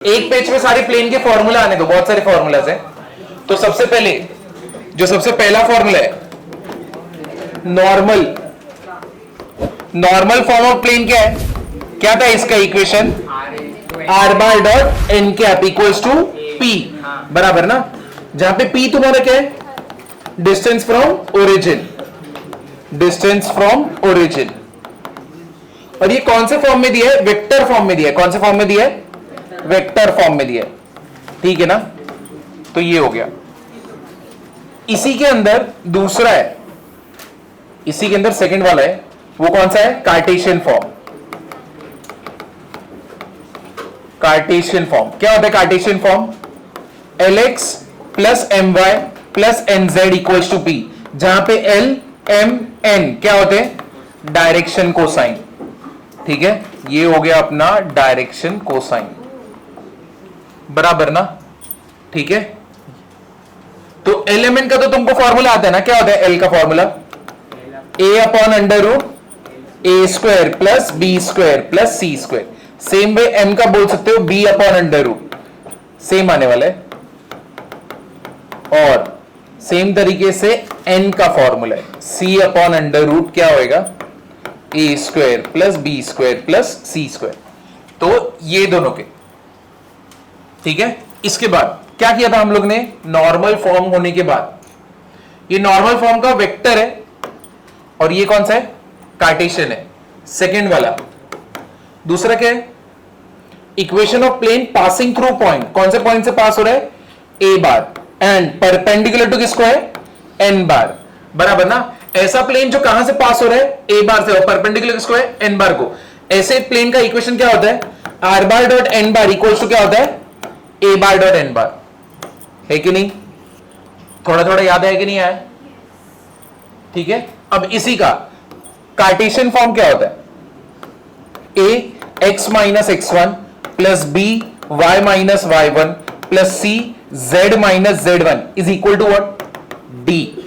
एक पेज में सारे प्लेन के फॉर्मूला आने दो, बहुत सारे फॉर्मूलाज है। तो सबसे पहले जो सबसे पहला फॉर्मूला है normal, normal form of plane क्या है, क्या था इसका equation, R bar dot N cap equals to P, बराबर ना, जहां पे पी तुम्हारा क्या है, distance from origin, distance from origin. और ये कौन से फॉर्म में दिया है, वेक्टर फॉर्म में दिया है। कौन से फॉर्म में दिया है, वेक्टर फॉर्म में दिया है, ठीक है ना। तो ये हो गया। इसी के अंदर दूसरा है, इसी के अंदर सेकंड वाला है, वो कौन सा है, कार्टेशियन फॉर्म। कार्टेशियन फॉर्म क्या होता है, Cartesian form Lx plus M Y plus N Z equals to P, जहां पे L M N क्या होते हैं, डायरेक्शन कोसाइन, ठीक है। ये हो गया अपना डायरेक्शन कोसाइन, बराबर ना, ठीक है। तो एलिमेंट का तो तुमको फॉर्मूला आता है ना, क्या होता है L का formula, A upon under root A square plus B square plus C square. Same way M का बोल सकते हो B upon under root, same आने वाला है। और सेम तरीके से N का फॉर्मूला है C अपॉन अंडर रूट क्या होएगा, A square plus B square plus C square. तो ये दोनों के, ठीक है। इसके बाद क्या किया था हम लोग ने, नॉर्मल फॉर्म होने के बाद, ये नॉर्मल फॉर्म का वेक्टर है और ये कौन सा है, कार्टेशियन है, सेकंड वाला। दूसरा क्या है, equation of plane passing through point, कौन से पॉइंट से पास हो रहा है, A bar, and perpendicular to किसको है, एन बार, बराबर ना। ऐसा प्लेन जो कहां से पास हो रहा है, ए बार से, और परपेंडिकुलर किसको है, एन बार को। ऐसे प्लेन का इक्वेशन क्या होता है, R bar dot N bar equals to क्या होता है, ए बार डॉट एन बार, है कि नहीं, थोड़ा थोड़ा याद है कि नहीं आया, ठीक है। अब इसी का कार्टेशियन फॉर्म क्या होता है, A x minus x one plus B y minus y one plus C z minus z one is equal to what, D,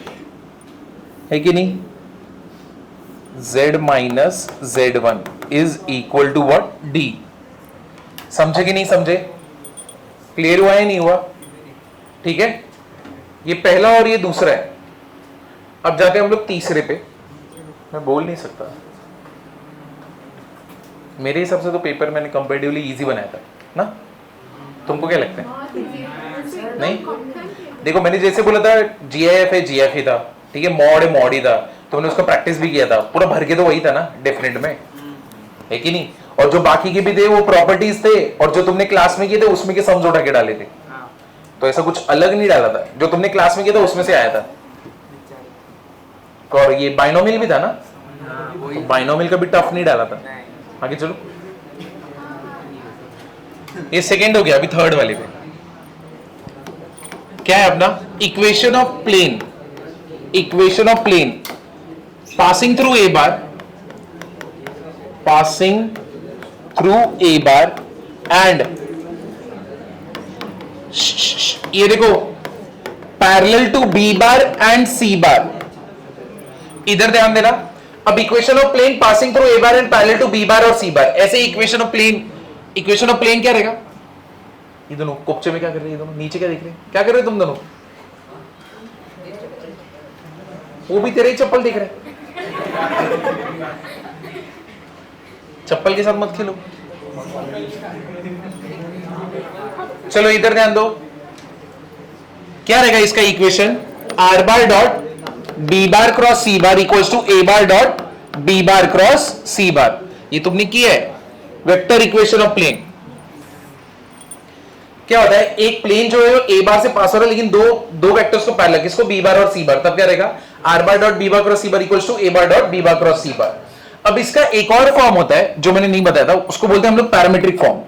है कि नहीं, z minus z one is equal to what, D. समझे कि नहीं समझे, clear हुआ या नहीं हुआ, ठीक है। ये पहला और ये दूसरा है। अब जाके हम लोग तीसरे पे, मैं बोल नहीं सकता, मेरे हिसाब से तो पेपर मैंने कंपैरेटिवली इजी बनाया था ना, तुमको क्या लगता है, नहीं। देखो मैंने जैसे बोला था जीआईएफ है जीएफ ही था, ठीक है, मॉड है मॉड ही था, तो मैंने उसका प्रैक्टिस भी किया था, पूरा भर के तो वही था ना डेफिनेट में, है कि नहीं। और जो बाकी के भी थे वो प्रॉपर्टीज थे, और जो तुमने क्लास में किए थे उसमें के सम्स उठा के डाले थे, तो ऐसा कुछ अलग नहीं डाला था, जो तुमने क्लास में किया था उसमें से आया था। और ये बाइनोमियल भी था ना, तो बाइनोमियल का भी टफ नहीं डाला था। आगे चलो, ये सेकेंड हो गया, अभी थर्ड वाले पे क्या है अपना, equation of plane, equation of plane passing through A bar, passing through A bar and, ये देखो parallel to B bar and C bar, इधर ध्यान देना। अब equation of plane passing through A bar and parallel to B bar और C bar, ऐसे equation of plane, equation of plane क्या रहेगा, ये दोनों कोपचे में क्या कर रहे हैं, ये दोनों नीचे क्या देख रहे हैं, क्या कर रहे हो तुम दोनों, वो भी तेरे ही चप्पल देख रहे हैं, चप्पल के साथ मत खेलो। चलो इधर ध्यान दो, क्या रहेगा इसका equation, R bar dot B bar cross C bar equals to A bar dot B bar cross C bar. ये तुमने किया है, वेक्टर इक्वेशन ऑफ प्लेन। क्या होता है, एक प्लेन जो है ए बार से पास हो रहा है, लेकिन दो वेक्टर्स को पैरेलल, किसको, बी बार और सी बार, तब क्या रहेगा, R bar dot B bar cross C bar equals to A bar dot B bar cross C bar. अब इसका एक और फॉर्म होता है जो मैंने नहीं बताया था, उसको बोलते हैं हम लोग पैरामीट्रिक फॉर्म,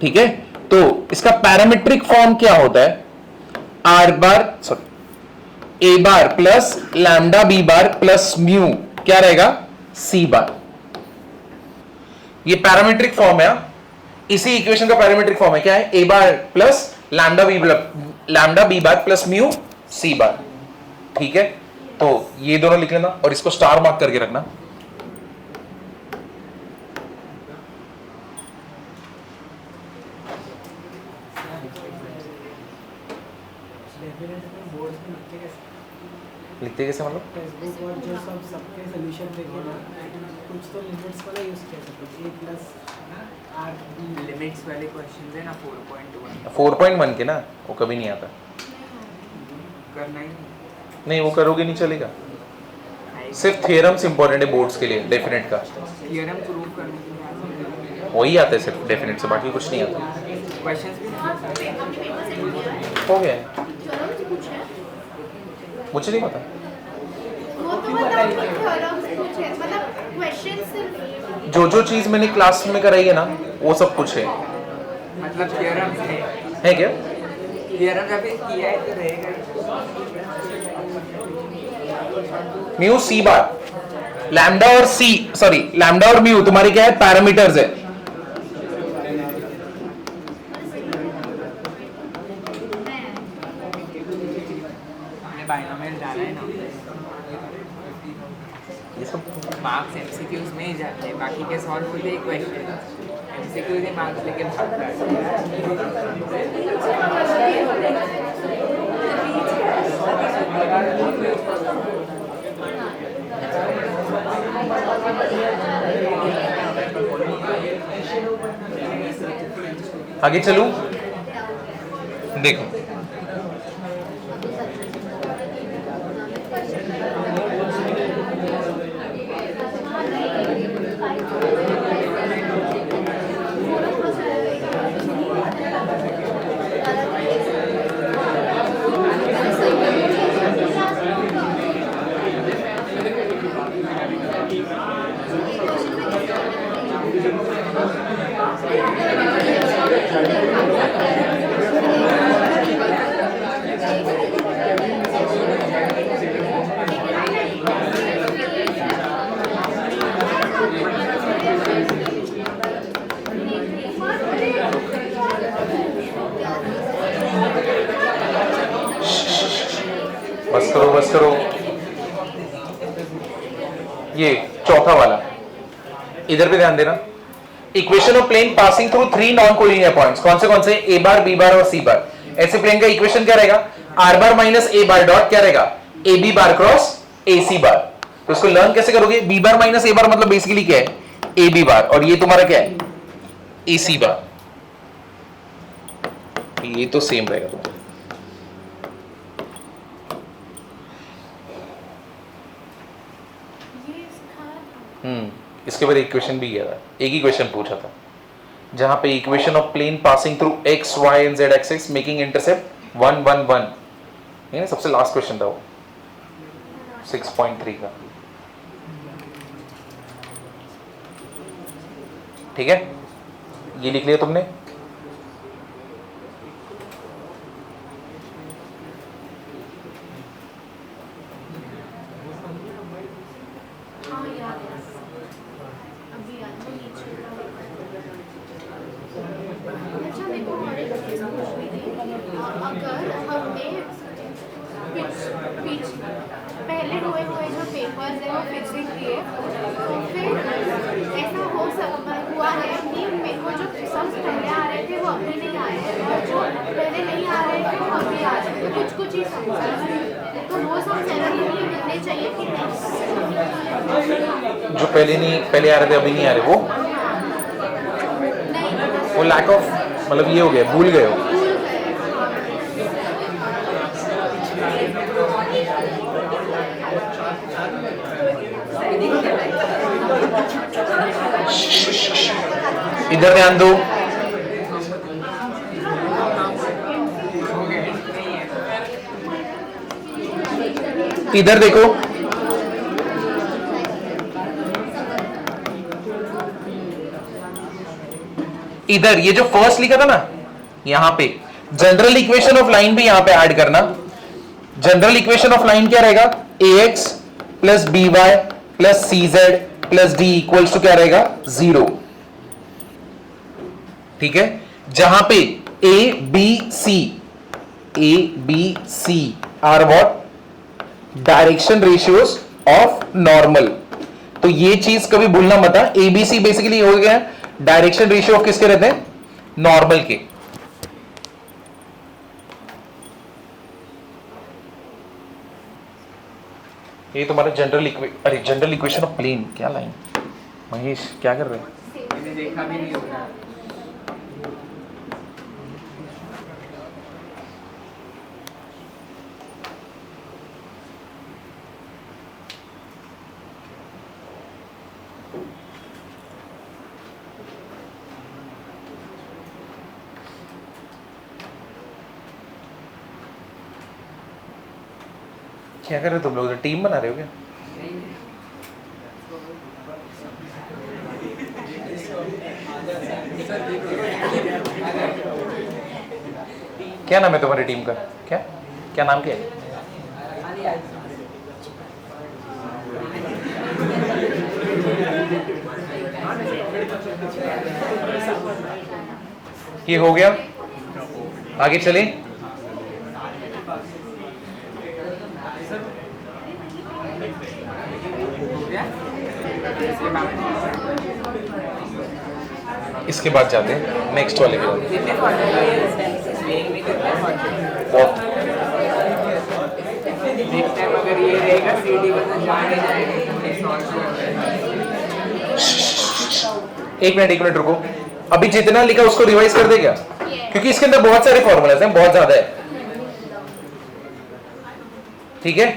ठीक है। तो इसका पैरामीट्रिक फॉर्म क्या होता है, R bar sorry A bar plus lambda B bar plus mu क्या रहेगा, सी बार। ये पैरामीट्रिक फॉर्म है, इसी इक्वेशन का पैरामीट्रिक फॉर्म है, क्या है, A bar plus lambda B bar plus mu C bar, ठीक है। तो ये दोनों लिख लेना और इसको स्टार मार्क करके रखना। लिखते कैसे मतलब? टेक्स्ट बुक और जो सब सबके सॉल्यूशन देखे ना, कुछ तो लिमिट्स वाला यूज किया था, कुछ a प्लस 8 लिमिट्स वाले क्वेश्चंस है ना 4.1 4.1 के ना, वो कभी नहीं आता। करना ही नहीं, वो करोगे नहीं चलेगा। सिर्फ थ्योरम्स इंपॉर्टेंट है बोर्ड्स के लिए, डेफिनेट का थ्योरम प्रूव करने के लिए वही आते हैं सिर्फ डेफिनेट से, बाकी कुछ नहीं आता। क्वेश्चंस भी हो गया है, मुझे नहीं पता। वो तो मतलब थ्योरम्स कुछ है, मतलब क्वेश्चंस जो चीज मैंने क्लास में कराई है ना, वो सब कुछ है। मतलब थ्योरम्स है क्या? थ्योरम जब किया है तो रहेगा म्यू सी बार, लैम्डा और सी, सॉरी लैम्डा और म्यू तुम्हारी क्या है? पैरामीटर्स है। हमने बाइनोमियल डाला है ना, ये सब मार्क्स एमसीक्यूज में ही जाते हैं, बाकी के सॉल्व होते हैं क्वेश्चन, एमसीक्यूज ही मार्क्स लेके भागता है। आगे चलूं? देखो बस करो। ये चौथा वाला, इधर पे ध्यान देना। Equation of plane passing through 3 non collinear points, कौन से? ए बार, बी बार और सी बार। ऐसे प्लेन का इक्वेशन क्या रहेगा? R bar minus A bar dot क्या रहेगा? A B bar cross A C bar. तो इसको लर्न कैसे करोगे? बी बार माइनस ए बार मतलब बेसिकली क्या है? ए बी बार, और ये तुम्हारा क्या है? ए सी बार। ये तो सेम रहेगा तुम्हारा। इसके बाद एक क्वेश्चन भी गया था, एक ही क्वेश्चन पूछा था, जहां पे equation of plane passing through X Y and Z axis making intercept 1 1 1, ये ना सबसे लास्ट क्वेश्चन था वो 6.3 का। ठीक है, ये लिख लिया तुमने? पहले हुए जो पेपर्स है वो फिक्सिंग किए, तो फिर ऐसा हुआ है कि मेरे को जो सम पहले आ रहे थे वो अभी नहीं आए हैं, और जो पहले नहीं आ रहे थे वो अभी आ रहे हैं, तो कुछ ही सम, तो वो सम सेलेक्ट मिलने चाहिए कि नहीं? जो पहले आ रहे थे अभी नहीं आ रहे, वो लैक ऑफ, मतलब ये हो गया, भूल गए हो। इधर ध्यान दो, इधर देखो, इधर ये जो फर्स्ट लिखा था ना, यहां पे जनरल इक्वेशन ऑफ लाइन भी यहां पे ऐड करना। जनरल इक्वेशन ऑफ लाइन क्या रहेगा? ax plus B Y plus C Z plus D equals to क्या रहेगा? 0। ठीक है, जहां पे A B C are what? Direction ratios of normal. तो ये चीज कभी भूलना मत। एबीसी बेसिकली हो गया डायरेक्शन रेशियो ऑफ किसके रहते हैं? नॉर्मल के। ये तुम्हारा जनरल इक्वेशन ऑफ प्लेन। क्या लाइन महेश क्या कर रहे हैं? मैंने देखा भी नहीं होगा। क्या कर रहे हो तुम लोग? टीम बना रहे हो क्या? क्या नाम है तुम्हारी टीम का? क्या क्या नाम क्या है? ये हो गया, आगे चले। इसके बाद जाते हैं नेक्स्ट वाले के बाद। बहुत नेक्स्ट टाइम अगर ये रहेगा सीडी बटन जाने जाएगा। एक मिनट रुको, अभी जितना लिखा उसको रिवाइज कर दे क्या? क्योंकि इसके अंदर बहुत सारे फॉर्मूलाज हैं, बहुत ज्यादा है। ठीक है,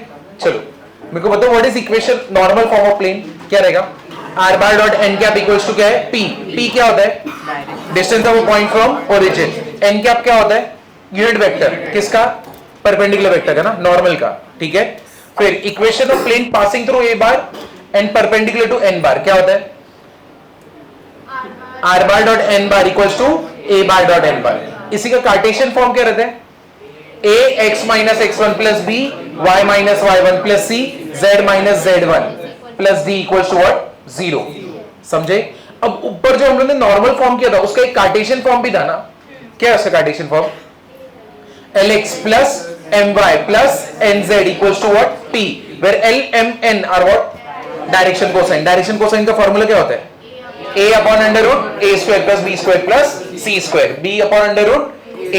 चलो मेरे को बताओ what is equation normal form of plane? क्या रहेगा? r bar dot n cap equals to क्या है? p क्या होता है? Distance of a point from origin. n cap क्या होता है? Unit vector. किसका? परपेंडिकुलर वेक्टर का ना, नॉर्मल का। ठीक है, फिर equation of plane passing through a bar and perpendicular to n bar क्या होता है? r bar dot n bar equals to a bar dot n bar। इसी का कार्टेशियन फॉर्म क्या रहता है? a x minus x1 plus b y minus y1 plus c z minus z1 plus d equals to what? 0। समझे? अब ऊपर जो हम लोगों ने नॉर्मल फॉर्म किया था उसका एक कार्टेशियन फॉर्म भी था ना। क्या है उसका Cartesian form? lx plus my plus nz equals to what? p where l m n are what? Direction cosine. Direction cosine का फॉर्मूला क्या होता है? a upon under root a square plus b square plus c square, b upon under root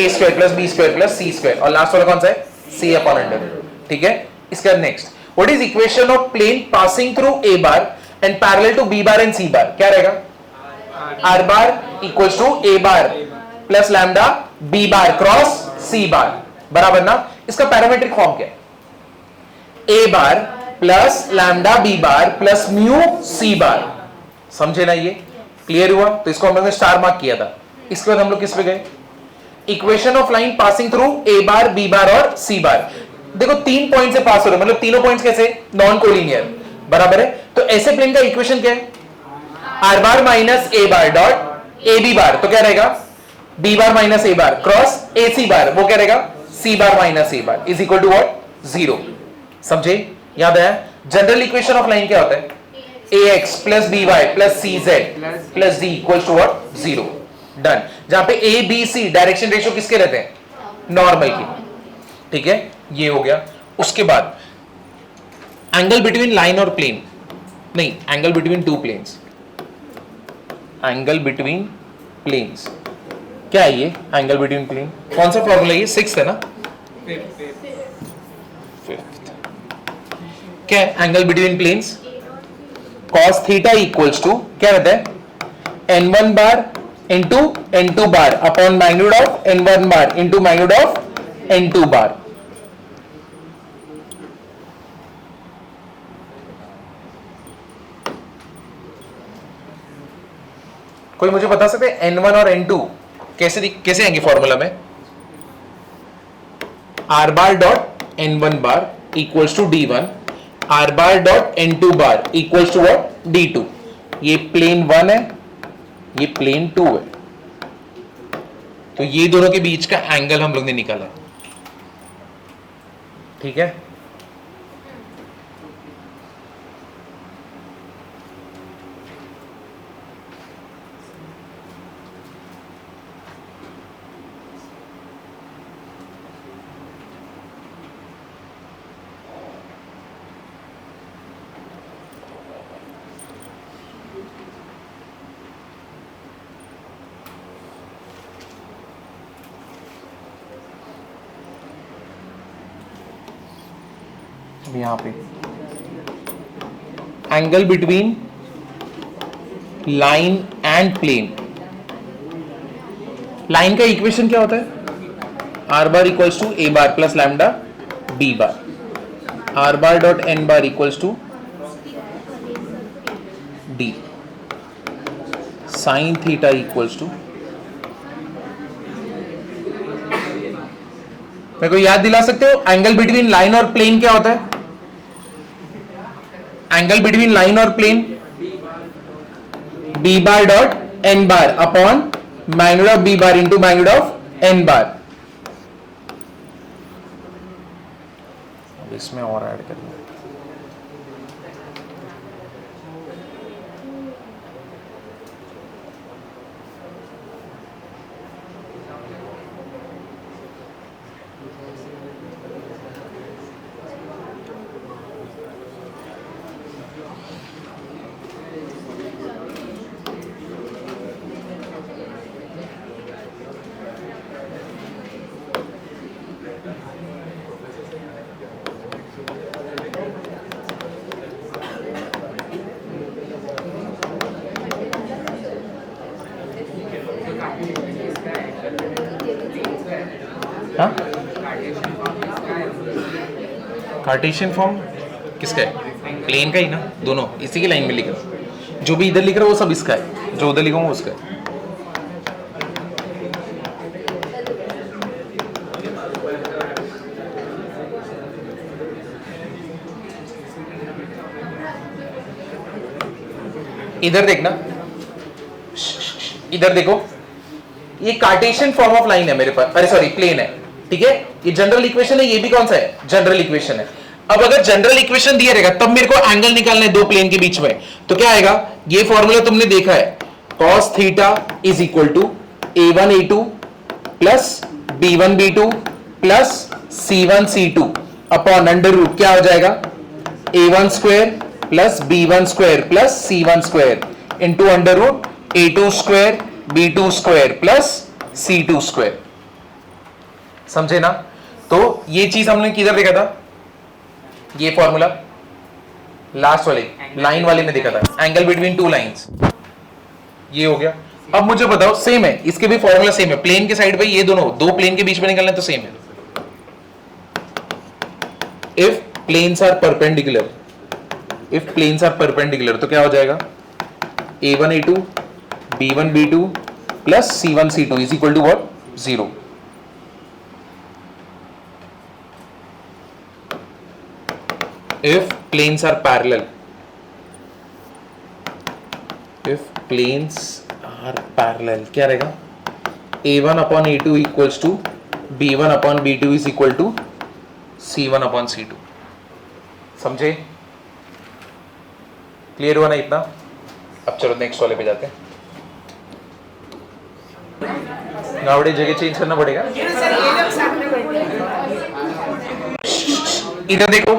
a square plus b square plus c square, और last वाला कौन सा है? c upon under root। ठीक है, इसका next what is equation of plane passing through a bar and parallel to b bar and c bar? क्या रहेगा? r bar equals to a bar plus lambda b bar cross c bar, बराबर ना? इसका parametric form क्या है? a bar plus lambda b bar plus mu c bar। समझे ना? ये क्लियर हुआ? तो इसको हम लोगों ने स्टार मार्क किया था। इसके बाद हम लोग किस पे गए? Equation of line passing through a bar b bar और c bar। देखो 3 पॉइंट से पास हो रहे, मतलब तीनों पॉइंट्स कैसे? नॉन कोलिनियर, बराबर है। तो ऐसे प्लेन का इक्वेशन क्या है? r bar minus a bar dot a b bar, तो क्या रहेगा? b bar minus a bar cross a c bar, वो क्या रहेगा? c bar minus a bar is equal to what? 0। समझे? याद आया? जनरल इक्वेशन ऑफ लाइन क्या होता है? ax plus by plus cz plus d equal to what? 0। Done. जहां पे a b c direction ratio किसके रहते हैं? नॉर्मल की। ठीक है, ये हो गया। उसके बाद एंगल बिटवीन लाइन और प्लेन, नहीं, angle between two planes. Angle between planes क्या है? ये एंगल बिटवीन प्लेन कौन सा फॉर्मूला? ये 6th है ना? 5th। क्या है angle between planes? cos theta equals to क्या रहता है? n1 bar into n2 bar upon magnitude of n1 bar into magnitude of n2 bar. कोई मुझे बता सकते हैं n1 और n2 कैसे आएंगे फॉर्मूला में? r bar dot n1 bar equals to d1, r bar dot n2 bar equals to what? d2। ये प्लेन 1 है, ये प्लेन 2 है, तो ये दोनों के बीच का एंगल हम लोग ने निकाला। ठीक है, यहाँ पे angle between line and plane. Line का इक्वेशन क्या होता है? R bar equals to A bar plus lambda B bar, R bar dot N bar equals to D, sine theta equals to, मेरे को याद दिला सकते हो एंगल बिटवीन लाइन और प्लेन क्या होता है? एंगल बिटवीन लाइन और plane B bar dot N bar upon magnitude of B bar into magnitude of N बार। इसमें और ऐड करेंगे, हाँ? कार्टेशियन फॉर्म किसका है? प्लेन का ही ना, दोनों इसी की लाइन में लिख रहा हूं। जो भी इधर लिख रहा हूं वो सब इसका है, जो उधर लिखा हूं उसका है। इधर देखना, इधर देखो, ये कार्टेशियन फॉर्म ऑफ लाइन है मेरे पास, अरे सॉरी प्लेन है, ठीक है। ये जनरल इक्वेशन है, ये भी कौन सा है? जनरल इक्वेशन है। अब अगर जनरल इक्वेशन दिया रहेगा तब मेरे को एंगल निकालना है दो प्लेन के बीच में, तो क्या आएगा? ये फॉर्मूला तुमने देखा है, cos theta is equal to a1 a2 plus b1 b2 plus c1 c2 upon under root क्या हो जाएगा? a1 square plus b1 square plus c1 square into under root a2 square b2 square plus c2 square. समझे ना? तो ये चीज हमने किधर देखा था? ये फॉर्मूला लास्ट वाले लाइन वाले में देखा था, एंगल बिटवीन टू लाइंस, ये हो गया। अब मुझे बताओ, सेम है, इसके भी फॉर्मूला सेम है, प्लेन के साइड पे ये दोनों दो प्लेन के बीच में निकलना तो सेम है। If planes are perpendicular, if planes are perpendicular तो क्या हो जाएगा? a1 a2 b1 b2 plus c1 c2 is equal to what? 0। if planes are parallel, if planes are parallel क्या रहेगा? a1 upon a2 equals to b1 upon b2 is equal to c1 upon c2। समझे? Clear हुआ ना इतना? अब चलो next वाले पे जाते हैं। गावड़े जगह चेंज करना पड़ेगा। इधर देखो,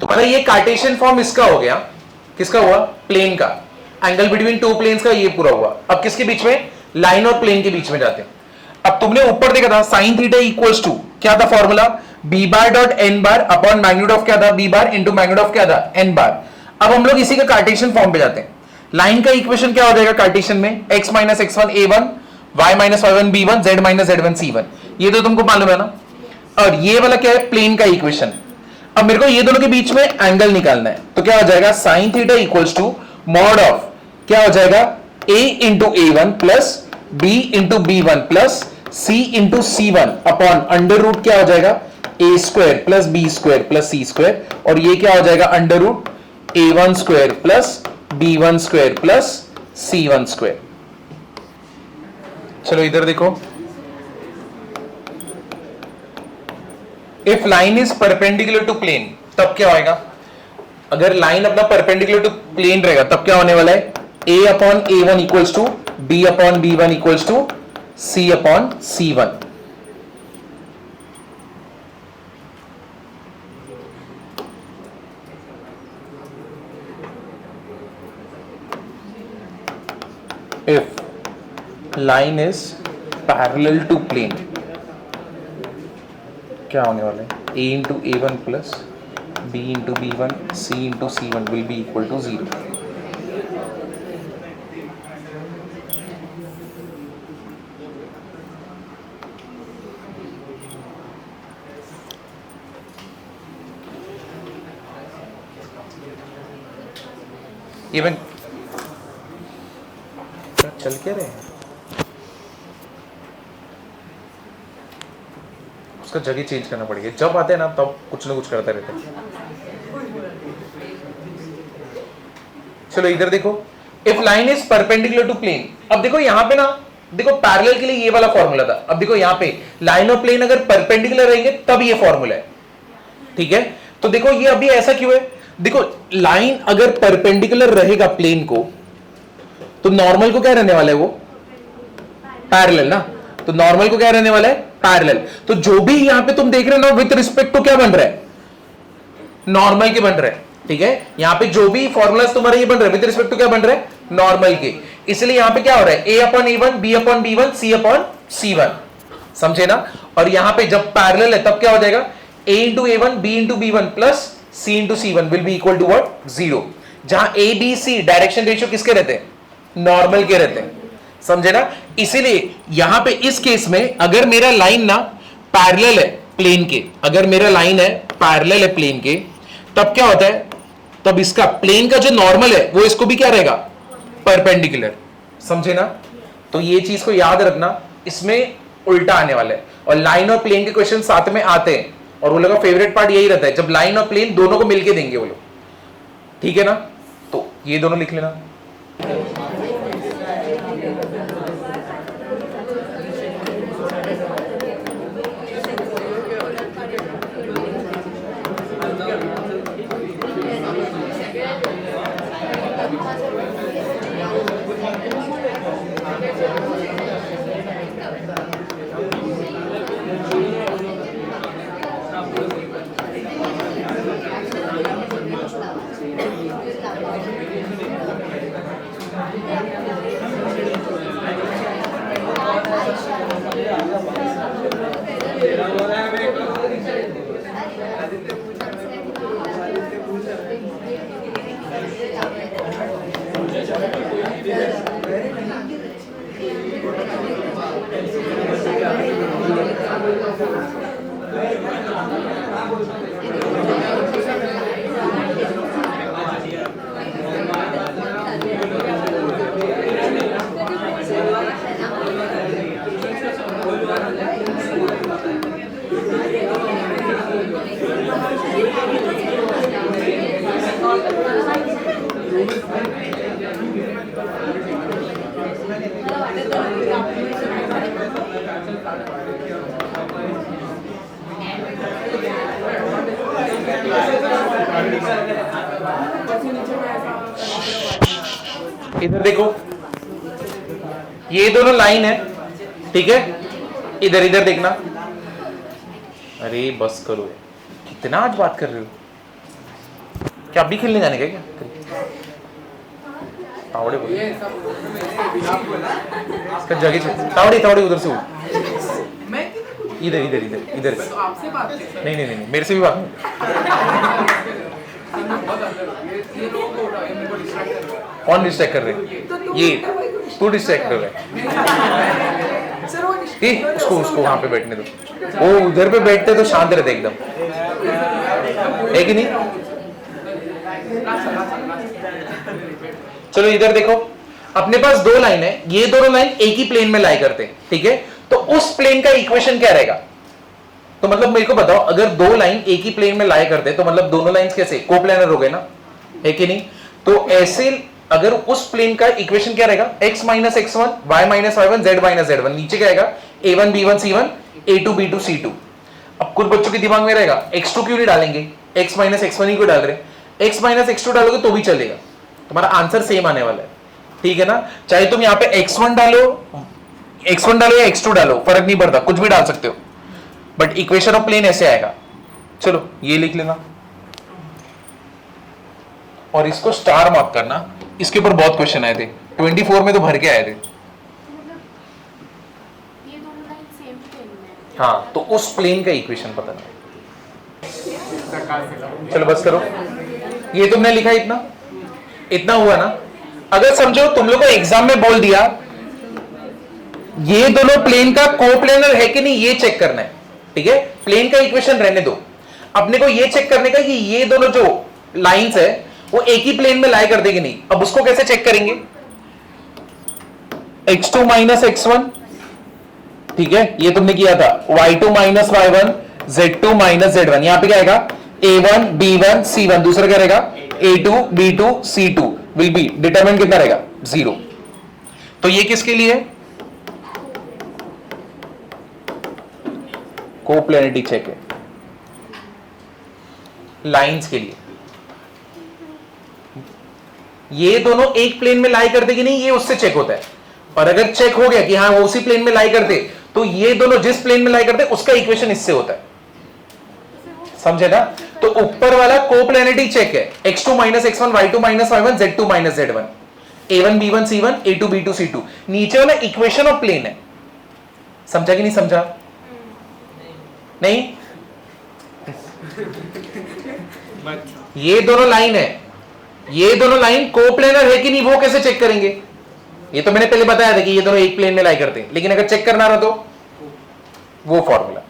तुम्हारा ये कार्टेशियन फॉर्म इसका हो गया, किसका हुआ? प्लेन का। एंगल बिटवीन टू प्लेन्स का ये पूरा हुआ। अब किसके बीच में? लाइन और प्लेन के बीच में जाते हैं। अब तुमने ऊपर देखा था साइन थीटा इक्वल्स टू क्या था formula? B bar dot N bar upon magnitude of क्या था? B bar into magnitude of क्या था? N bar. अब हम लोग इसी का कार्टेशियन फॉर्म पे जाते हैं। लाइन का इक्वेशन क्या हो जाएगा कार्टेशियन में? x minus x1 a1, y minus y1 b1, z minus z1 c1। ये तो तुमको मालूम है ना। और ये वाला क्या है? प्लेन का इक्वेशन। अब मेरे को ये दोनों के बीच में एंगल निकालना है, तो क्या हो जाएगा? Sine theta equals to mod of क्या हो जाएगा? a into a1 plus b into b1 plus c into c1 upon under root क्या हो जाएगा? a square plus b square plus c square, और ये क्या हो जाएगा? Under root a1 square plus b1 square plus c1 square. चलो इधर देखो, if line is perpendicular to plane तब क्या होएगा? अगर लाइन अपना परपेंडिकुलर टू प्लेन रहेगा तब क्या होने वाला है? a upon a1 equals to b upon b1 equals to c upon c1। If line is parallel to plane क्या होने वाला है? a into a1 plus b into b1 c into c1 will be equal to 0. Even चल क्या रहे हैं, उसका जगह चेंज करना पड़ेगा, जब आते हैं ना तब कुछ ना कुछ करते रहते हैं। चलो इधर देखो, if line is perpendicular to plane, अब देखो यहां पे ना, देखो पैरेलल के लिए ये वाला फॉर्मूला था, अब देखो यहां पे लाइन और प्लेन अगर परपेंडिकुलर रहेंगे तब ये फॉर्मूला है, ठीक है। तो देखो ये अभी ऐसा क्यों है, देखो लाइन अगर परपेंडिकुलर रहेगा प्लेन को तो नॉर्मल को क्या रहने वाला है, वो पैरेलल ना, तो नॉर्मल को क्या रहने वाला है, पैरेलल। तो जो भी यहां पे तुम देख रहे हो ना विद रिस्पेक्ट टू क्या बन रहा है, नॉर्मल के बन रहा है, ठीक है। यहां पे जो भी फॉर्मूलाज तुम्हारे ये बन रहे हैं विद रिस्पेक्ट टू क्या बन रहा है, नॉर्मल के। इसलिए यहां पे क्या हो रहा है, a upon a1 b upon b1 c upon c1, समझे ना। और यहां पे जब पैरेलल है तब क्या हो जाएगा, a into a1 b into b1 plus c into c1 will be equal to what, 0। जहां a b c direction ratio किसके रहते हैं, नॉर्मल के रहते हैं, समझे ना। इसीलिए यहां पे इस केस में अगर मेरा लाइन ना पैरेलल है प्लेन के, अगर मेरा लाइन है पैरेलल है प्लेन के, तब क्या होता है, तब इसका प्लेन का जो नॉर्मल है वो इसको भी क्या रहेगा, परपेंडिकुलर, समझे ना। तो ये चीज को याद रखना, इसमें उल्टा आने वाला है। और लाइन और प्लेन के क्वेश्चन साथ में आते हैं, और वो लोग का फेवरेट पार्ट यही रहता है जब लाइन और प्लेन दोनों को मिलके देंगे वो लोग, ठीक है ना। तो ये दोनों लिख लेना। इधर देखो, ये दोनों लाइन है, ठीक है। इधर इधर देखना, अरे बस करो, कितना आज बात कर रहे हो, क्या अभी खेलने जाने का क्या, तावड़े बोल इसका जगह, तावड़े तावड़े उधर से उठ, इधर इधर इधर इधर, नहीं नहीं नहीं मेरे से भी बात, कौन डिस्ट्रैक्ट कर रहे, ये तू डिस्ट्रैक्ट कर रहा है, उसको उसको वहां पे बैठने दो, वो उधर पे बैठते तो शांत रहते एकदम, है कि नहीं। चलो इधर देखो, अपने पास दो लाइन है, ये दोनों लाइन एक ही प्लेन में लाई करते हैं, ठीक है। तो उस प्लेन का इक्वेशन क्या रहेगा, तो मतलब मेरे को बताओ, अगर दो लाइन एक ही प्लेन में लाई करते तो मतलब दोनों लाइंस कैसे कोप्लेनर हो गए ना, है कि नहीं। तो ऐसे अगर उस प्लेन का इक्वेशन क्या रहेगा, x minus x1 y minus y1 z minus z1, नीचे क्या आएगा a1 b1 c1 a2 b2 c2। अब कुछ बच्चों के दिमाग में रहेगा x2 क्यों नहीं डालेंगे, x माइनस x1 ही क्यों डाल रहे, x माइनस x2 डालोगे तो भी चलेगा, तुम्हारा आंसर सेम आने वाला है, ठीक है ना। चाहे तुम यहाँ पे x1 डालो या x2 डालो, फर्क नहीं पड़ता, कुछ भी डाल सकते हो, बट इक्वेशन ऑफ प्लेन ऐसे आएगा। चलो ये लिख लेना, और इसको स्टार मार्क करना, इसके ऊपर बहुत क्वेश्चन आए थे, 24 में तो भर के आए थे। ये दोनों लाइन सेम प्लेन में है। हाँ, तो उस प्लेन का इक्वेशन बताना। चलो बस करो, ये तुमने लिखा इतना, इतना हुआ ना। अगर समझो तुम लोग को एग्जाम में बोल दिया ये दोनों प्लेन का कोप्लेनर है कि नहीं, ये चेक करना है, ठीक है। प्लेन का इक्वेशन रहने दो, अपने को ये चेक करने का कि ये दोनों जो लाइंस है वो एक ही प्लेन में लाई कर देगी नहीं। अब उसको कैसे चेक करेंगे, x2 माइनस x1, ठीक है, ये तुमने किया था, y2 minus y1, z2 minus z1, यहां पे क्या आएगा a1 b1 c1, दूसरा क्या रहेगा a2 b2 c2 will be determinant कितना रहेगा 0। तो ये किसके लिए है, कोप्लेनिटी चेक है, लाइंस के लिए। ये दोनों एक प्लेन में लाई करते कि नहीं, ये उससे चेक होता है। और अगर चेक हो गया कि हाँ वो उसी प्लेन में लाई करते, तो ये दोनों जिस प्लेन में लाई करते उसका इक्वेशन इससे होता है, समझे ना। तो ऊपर वाला कोप्लेनिटी चेक है, x2 minus x1, y2 minus y1, z2 minus z1, a1 b1 c1, a2 b2 c2। नीचे वाला इक्वेशन ऑफ प्लेन है, समझा कि नहीं समझा, नहीं। ये दोनों लाइन है, ये दोनों लाइन कोप्लेनर है कि नहीं वो कैसे चेक करेंगे, ये तो मैंने पहले बताया था कि ये दोनों एक प्लेन में लाई करते हैं। लेकिन अगर चेक करना रहा तो वो फॉर्मूला,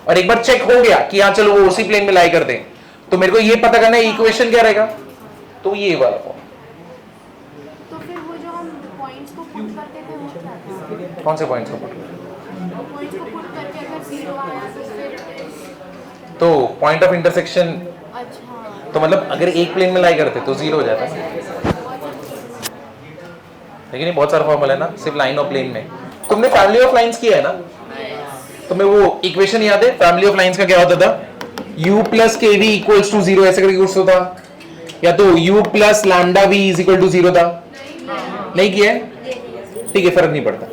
और एक बार चेक हो गया कि हाँ चलो वो उसी प्लेन में लाई करते हैं, तो मेरे को ये पता करना है इक्वेशन क्या रहेगा, तो ये वाला फॉर्मूला। तो फिर वो जो हम पॉइंट्स को पुट करते थे वो क्या था, कौन से पॉइंट्स को पुट, पॉइंट्स को पुट करके अगर 0 आया तो फिर तो पॉइंट ऑफ इंटरसेक्शन, अच्छा तो मतलब अगर एक प्लेन में लाई करते तो 0 हो जाता है। लेकिन ये बहुत सारा फॉर्मूला है ना, सिर्फ लाइन ऑफ प्लेन में। तुमने फैमिली ऑफ लाइंस किया है ना, तुम्हें वो इक्वेशन याद है फैमिली ऑफ लाइंस का, क्या होता था, u plus K V equals to 0 ऐसे करके कुछ होता, या तो u plus lambda V is equal to 0 था, नहीं किया है, ठीक है, फर्क नहीं पड़ता।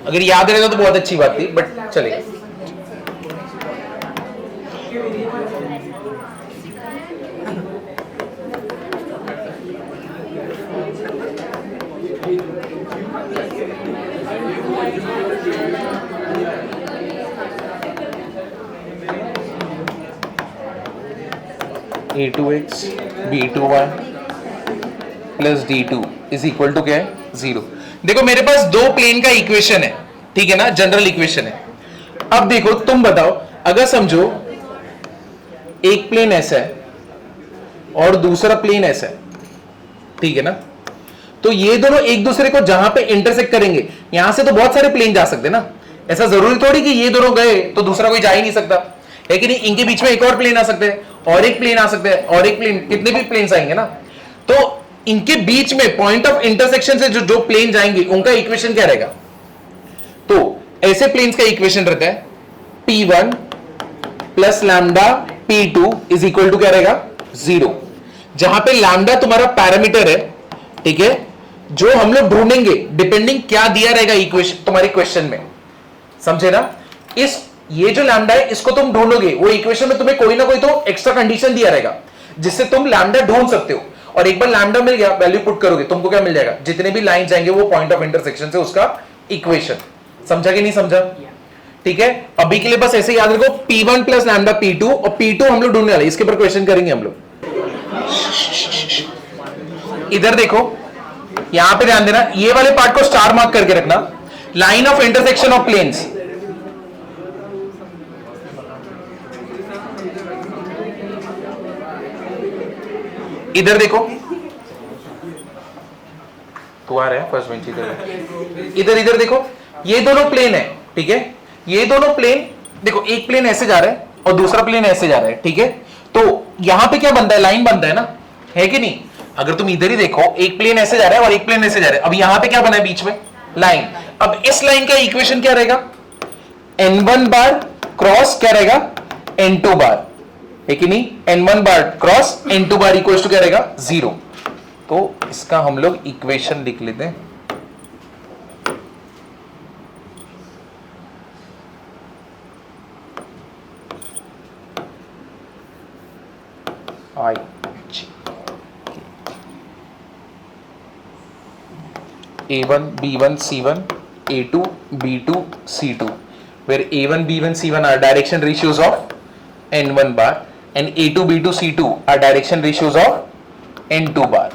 अगर याद रहेगा तो बहुत अच्छी बात थी, बट चलेगा। a2x b2y plus d2 is equal to क्या है 0। देखो मेरे पास दो प्लेन का इक्वेशन है, ठीक है ना, जनरल इक्वेशन है। अब देखो तुम बताओ, अगर समझो एक प्लेन ऐसा है और दूसरा प्लेन ऐसा है, ठीक है ना, तो ये दोनों एक दूसरे को जहां पे इंटरसेक्ट करेंगे, यहां से तो बहुत सारे प्लेन जा सकते ना, ऐसा जरूरी थोड़ी कि ये दोनों गए तो दूसरा कोई जा ही नहीं सकता, है कि नहीं। इनके बीच में एक और प्लेन आ सकते हैं, और एक प्लेन आ सकते हैं, और एक प्लेन, कितने भी प्लेन्स आएंगे ना, तो इनके बीच में पॉइंट ऑफ इंटरसेक्शन से जो प्लेन जाएंगे उनका इक्वेशन क्या रहेगा, तो ऐसे प्लेन्स का इक्वेशन रहता है P1 plus lambda P2 is equal to क्या रहेगा 0, जहां पे लैम्डा तुम्हारा पैरामीटर है, ठीक है, जो हम लोग ढूंढेंगे डिपेंडिंग क्या दिया रहेगा इक्वेशन तुम्हारे क्वेश्चन में, समझे ना। इस ये जो लैम्डा है इसको तुम ढूंढोगे, वो इक्वेशन में तुम्हें कोई ना कोई तो एक्स्ट्रा कंडीशन दिया रहेगा जिससे तुम लैम्डा ढूंढ सकते हो, और एक बार लैम्डा मिल गया, वैल्यू पुट करोगे, तुमको क्या मिल जाएगा, जितने भी लाइन जाएंगे वो पॉइंट ऑफ इंटरसेक्शन से उसका इक्वेशन। समझा कि नहीं समझा, ठीक है। अभी के लिए बस ऐसे याद रखो, P1 प्लस लैम्डा P2, और P2 हम लोग ढूंढने वाले, इसके ऊपर क्वेश्चन करेंगे हम लोग। इधर देखो, यहां पे ध्यान देना, ये वाले पार्ट को स्टार मार्क करके रखना, line of intersection of planes. इधर देखो, तू आ रहा है फर्स्ट बेंच, इधर इधर देखो, ये दोनों प्लेन है, ठीक है, ये दोनों प्लेन देखो, एक प्लेन ऐसे जा रहा है और दूसरा प्लेन ऐसे जा रहा है, ठीक है। तो यहां पे क्या बनता है, लाइन बनता है ना, है कि नहीं। अगर तुम इधर ही देखो, एक प्लेन ऐसे जा रहा है और एक प्लेन ऐसे जा रहा है, अब यहां पे क्या बना है बीच में, लाइन। अब इस लाइन का इक्वेशन क्या रहेगा, n1 बार क्रॉस क्या रहेगा n2 बार, है कि नहीं, n1 bar cross n2 bar equal to क्या रहेगा 0। तो इसका हम लोग इक्वेशन लिख लेते हैं, I A1 B1 C1 A2 B2 C2 where A1 B1 C1 are direction ratios of n1 bar and A2 B2 C2 are direction ratios of N2 bar.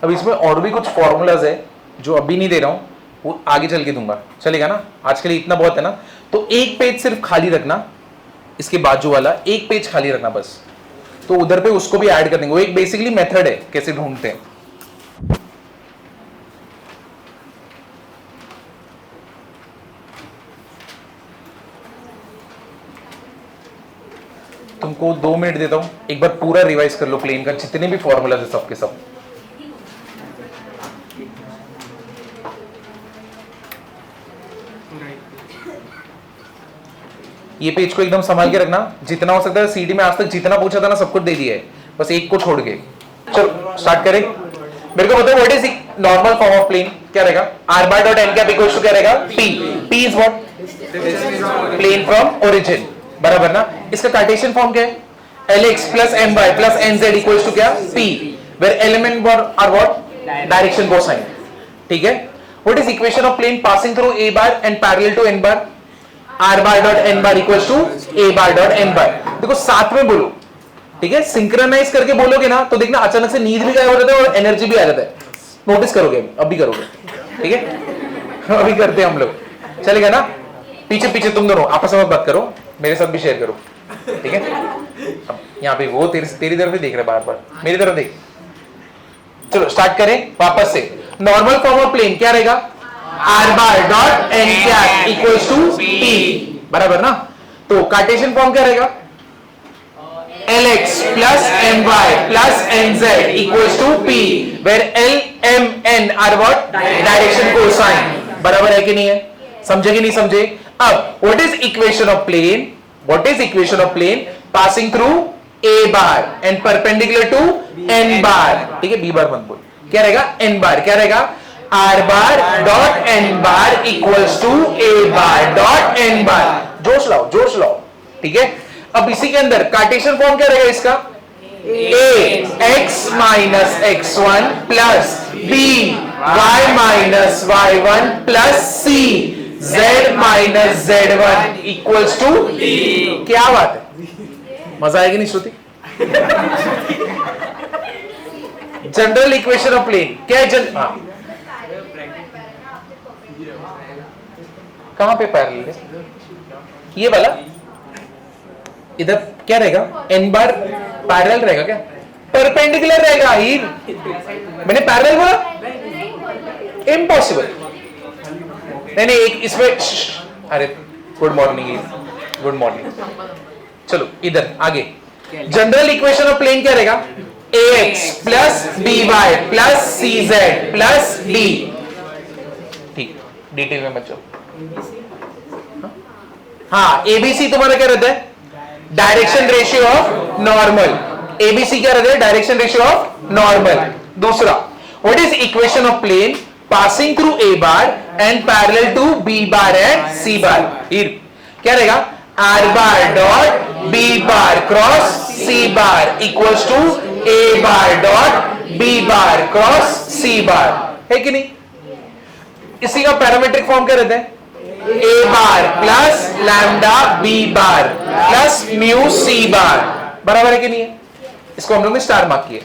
अब इसमें और भी कुछ फॉर्मूलाज है जो अभी नहीं दे रहा हूं, वो आगे चल के दूंगा, चलेगा ना? आज के लिए इतना बहुत है ना। तो एक पेज सिर्फ खाली रखना, इसके बाजू वाला एक पेज खाली रखना बस, तो उधर पे उसको भी ऐड कर देंगे। वो एक बेसिकली मेथड है कैसे ढूंढते हैं। तुमको 2 मिनट देता हूं, एक बार पूरा रिवाइज कर लो प्लेन का, जितने भी फॉर्मूला है सबके सब। ये पेज को एकदम संभाल के रखना, जितना हो सकता है। सीडी में आज तक जितना पूछा था ना सब कुछ दे दिया है, बस एक को छोड़ के। चलो स्टार्ट करें। मेरे को बताओ what is normal form of plane, क्या रहेगा? r bar dot n cap equals to क्या रहेगा? p। p is what? Plane from origin, बराबर ना? इसका कार्टेशियन फॉर्म क्या है? lx plus my plus nz equals to क्या? p, where element are what? Direction cosine, ठीक है? What is equation of plane passing through a bar and parallel to n bar? r bar dot n bar equals to a bar dot n bar। देखो साथ में बोलो, ठीक है? Synchronise करके बोलोगे ना तो देखना अचानक से नींद भी गायब हो जाता है और एनर्जी भी आ जाता है। नोटिस करोगे, अभी करोगे, ठीक है? अभी करते हैं हम लोग, चलेगा ना? पीछे पीछे तुम दोनों आपस में बात करो, मेरे साथ भी शेयर करो, ठीक है? अब यहाँ पे वो तेरी तरफ ही देख रहे, बार बार मेरी तरफ देख। चलो स्टार्ट करें वापस से। नॉर्मल फॉर्म ऑफ प्लेन क्या रहेगा? r bar dot n cap equals to p, बराबर ना? तो कार्टेशियन फॉर्म क्या रहेगा? lx plus my plus nz equals to p, where l m n are what? Direction cosine, बराबर है कि नहीं है? समझे कि नहीं समझे? अब what is equation of plane? What is equation of plane passing through a bar and perpendicular to n bar, ठीक है? b bar मत बोल, क्या रहेगा? n bar, क्या रहेगा? r bar dot n bar equals to a bar dot n bar। जोश लाओ, जोश लाओ, ठीक है? अब इसी के अंदर कार्टेशियन फॉर्म क्या रहेगा इसका? a x minus x1 plus b y minus y1 plus c z minus z1 equals to d। क्या बात है, मजा आएगी नहीं श्रुति? जनरल इक्वेशन ऑफ प्लेन क्या है? कहां पे पैरेलल है? ये वाला इधर क्या रहेगा? n बार पैरेलल रहेगा क्या? परपेंडिकुलर रहेगा ही। मैंने पैरेलल बोला? इम्पॉसिबल। नहीं एक इसमें, अरे गुड मॉर्निंग, गुड मॉर्निंग। चलो इधर आगे। जनरल इक्वेशन ऑफ प्लेन क्या रहेगा? ax plus by plus cz plus d। ठीक, डिटेल में मत जाओ। हाँ, एबीसी तुम्हारा क्या रहता है? Direction ratio of normal. ABC क्या रहता है? Direction ratio of normal. दूसरा, what is equation of plane passing through A bar and parallel to B bar and C bar? क्या रहेगा? R bar dot B bar cross C bar equals to A bar dot B bar cross C बार, है कि नहीं? इसी का parametric form क्या रहता है? A bar plus lambda B bar plus mu C bar, बराबर है कि नहीं है? इसको हम लोग ने स्टार मार्क किया।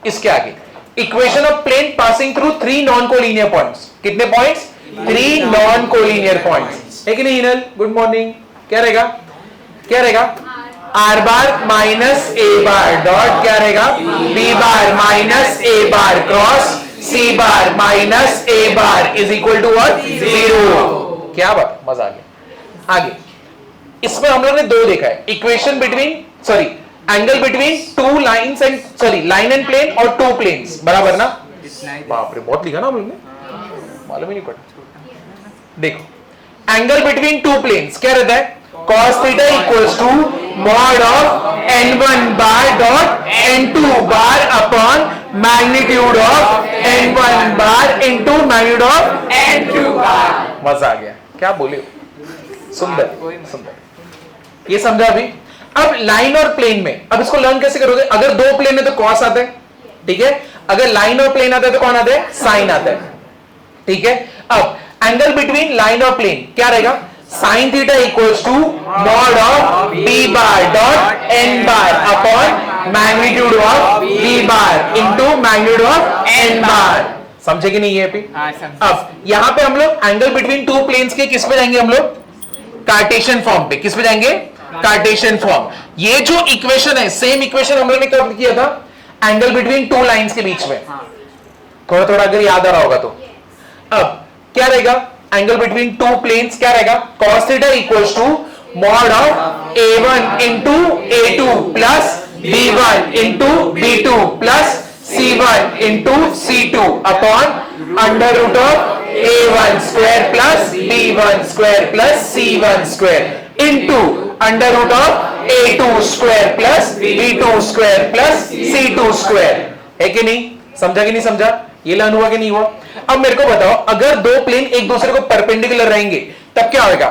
इसके आगे equation of plane passing through 3 non collinear points. कितने पॉइंट्स? 3 नॉन कोलिनियर पॉइंट्स, है कि नहीं हिनल? Good morning. क्या रहेगा? क्या रहेगा? R bar minus A bar dot क्या रहेगा? B bar minus A bar cross C bar minus A bar is equal to what? 0। क्या बात, मजा आ गया। आगे इसमें हम लोग ने 2 देखा है, equation between angle between 2 lines and line and plane और 2 प्लेन्स, बराबर ना? बाप रे, बहुत लिखा ना हम लोग ने, मालूम ही नहीं पड़ा। देखो एंगल बिटवीन 2 प्लेन्स क्या रहता है? cos theta equals to mod of n1 bar dot n2 bar upon magnitude of n1 bar into magnitude of n2 bar. मजा आ गया, क्या बोले? सुंदर सुंदर, ये समझा अभी? अब लाइन और प्लेन में, अब इसको लर्न कैसे करोगे? अगर 2 प्लेन है तो कॉस आता है, ठीक है? अगर लाइन और प्लेन आता है तो कौन आता है? साइन आता है, ठीक है? अब एंगल बिटवीन लाइन और प्लेन क्या रहेगा? Sine theta equals to mod of B bar dot N bar upon magnitude of B bar into magnitude of N bar. समझे कि नहीं ये भी? हाँ, समझे। अब यहां पे हम लोग एंगल बिटवीन टू प्लेन्स के किस पे जाएंगे हम लोग? कार्टेशियन फॉर्म पे। किस पे जाएंगे? Cartesian form. ये जो इक्वेशन है सेम इक्वेशन हम लोग ने कब किया था? एंगल बिटवीन टू लाइंस के बीच में। थोड़ा थोड़ा अगर याद आ रहा होगा तो। अब क्या रहेगा एंगल बिटवीन टू प्लेन्स? क्या रहेगा? cos theta equals to mod of a1 into a2 plus b1 into b2 plus c1 into c2 upon under root of a1 square plus b1 square plus c1 square into under root of a2 square plus b2 square plus c2 square. है कि नहीं? समझा कि नहीं समझा? ये learn हुआ कि नहीं हुआ? अब मेरे को बताओ अगर दो प्लेन एक दूसरे को परपेंडिकुलर रहेंगे तब क्या होगा?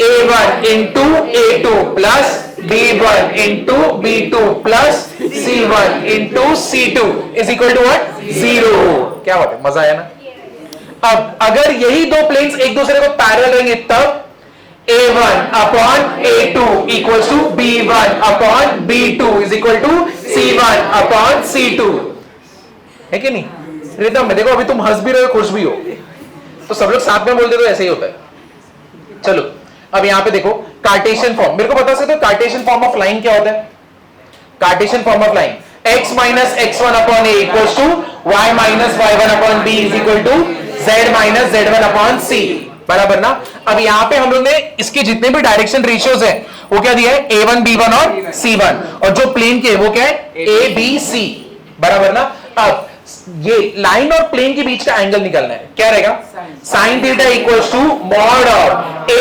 a1 into a2 plus b1 into b2 plus c1 into c2 is equal to what? 0। क्या बात है, मजा आया ना? अब अगर यही दो प्लेन्स एक दूसरे को पैरेलल रहेंगे तब a1 upon a2 equals to b1 upon b2 is equal to c1 upon c2। है कि नहीं? रिदम में देखो, अभी तुम हंस भी रहे हो खुश भी हो, तो सब लोग साथ में बोलते तो ऐसे ही होता है। चलो अब यहां पे देखो कार्टेशियन फॉर्म। मेरे को बता सकते हो कार्टेशियन फॉर्म ऑफ लाइन क्या होता है? Cartesian form of line x minus x1 upon a equals to y minus y1 upon b is equal to z minus z1 upon c। बराबर ना? अब यहां पे हम लोग ने इसके जितने भी डायरेक्शन रेशियोज हैं वो क्या दिया है? a1 b1 और c1, और जो प्लेन के वो क्या है? a b c। बराबर ना? अब ये लाइन और प्लेन के बीच का एंगल निकालना है। क्या रहेगा? Sine theta equals to mod of a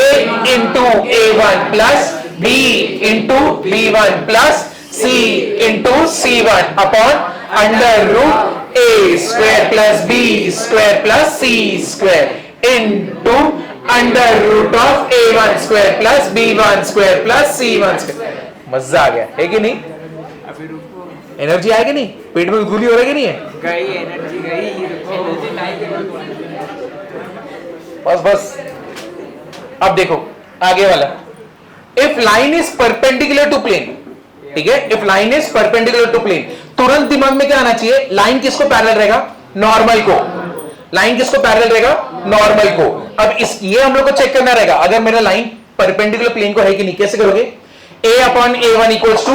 into a1 plus b into b1 plus c into c1 upon under root a square plus b square plus c square into under root of a1 square plus b1 square plus c1 square. मजा आ गया है कि नहीं? अभी रुको, energy आएगी नहीं? पेट में गुदगुली हो रही है कि नहीं है? गई एनर्जी गई, एनर्जी नहीं। बस बस। अब देखो आगे वाला, if line is perpendicular to plane. ठीक है, if line is perpendicular to plane, तुरंत दिमाग में क्या आना चाहिए? लाइन किसको पैरेलल रहेगा? नॉर्मल को। लाइन किसको पैरेलल रहेगा? नॉर्मल को। अब इस ये हम लोग को चेक करना रहेगा अगर मेरा लाइन परपेंडिकुलर प्लेन को है कि नहीं। कैसे करोगे? a upon a1 equals to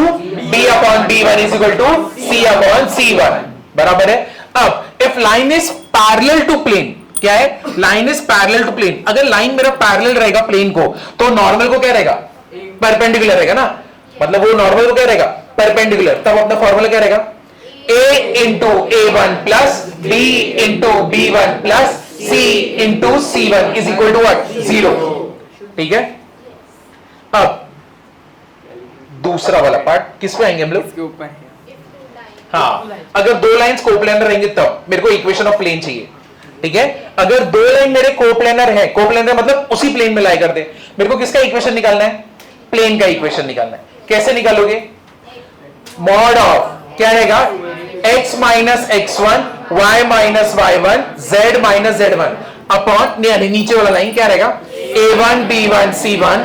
b upon b1 is equal to c upon c1। बराबर है? अब if line is parallel to plane, क्या है? Line is parallel to plane. अगर लाइन मेरा पैरेलल रहेगा प्लेन को तो नॉर्मल को क्या रहेगा? परपेंडिकुलर रहेगा ना? मतलब वो नॉर्मल को क्या रहेगा? परपेंडिकुलर। तब अपना फॉर्मूला क्या रहेगा? a into a1 plus b into b1 plus c into c1 is equal to what? 0। ठीक है, अब दूसरा वाला पार्ट किस पे आएंगे हम लोग? इसके ऊपर है। हाँ, अगर दो लाइंस कोप्लेनर रहेंगे तब मेरे को इक्वेशन ऑफ प्लेन चाहिए। ठीक है, अगर दो लाइन मेरे कोप्लेनर है, कोप्लेनर मतलब उसी प्लेन में लाई कर दे, मेरे को किसका इक्वेशन निकालना है? प्लेन का इक्वेशन निकालना है। कैसे निकालोगे? मॉड ऑफ क्या रहेगा? x minus x1 y minus y1 z minus z1 upon नीचे वाला लाइन क्या रहेगा? a1 b1 c1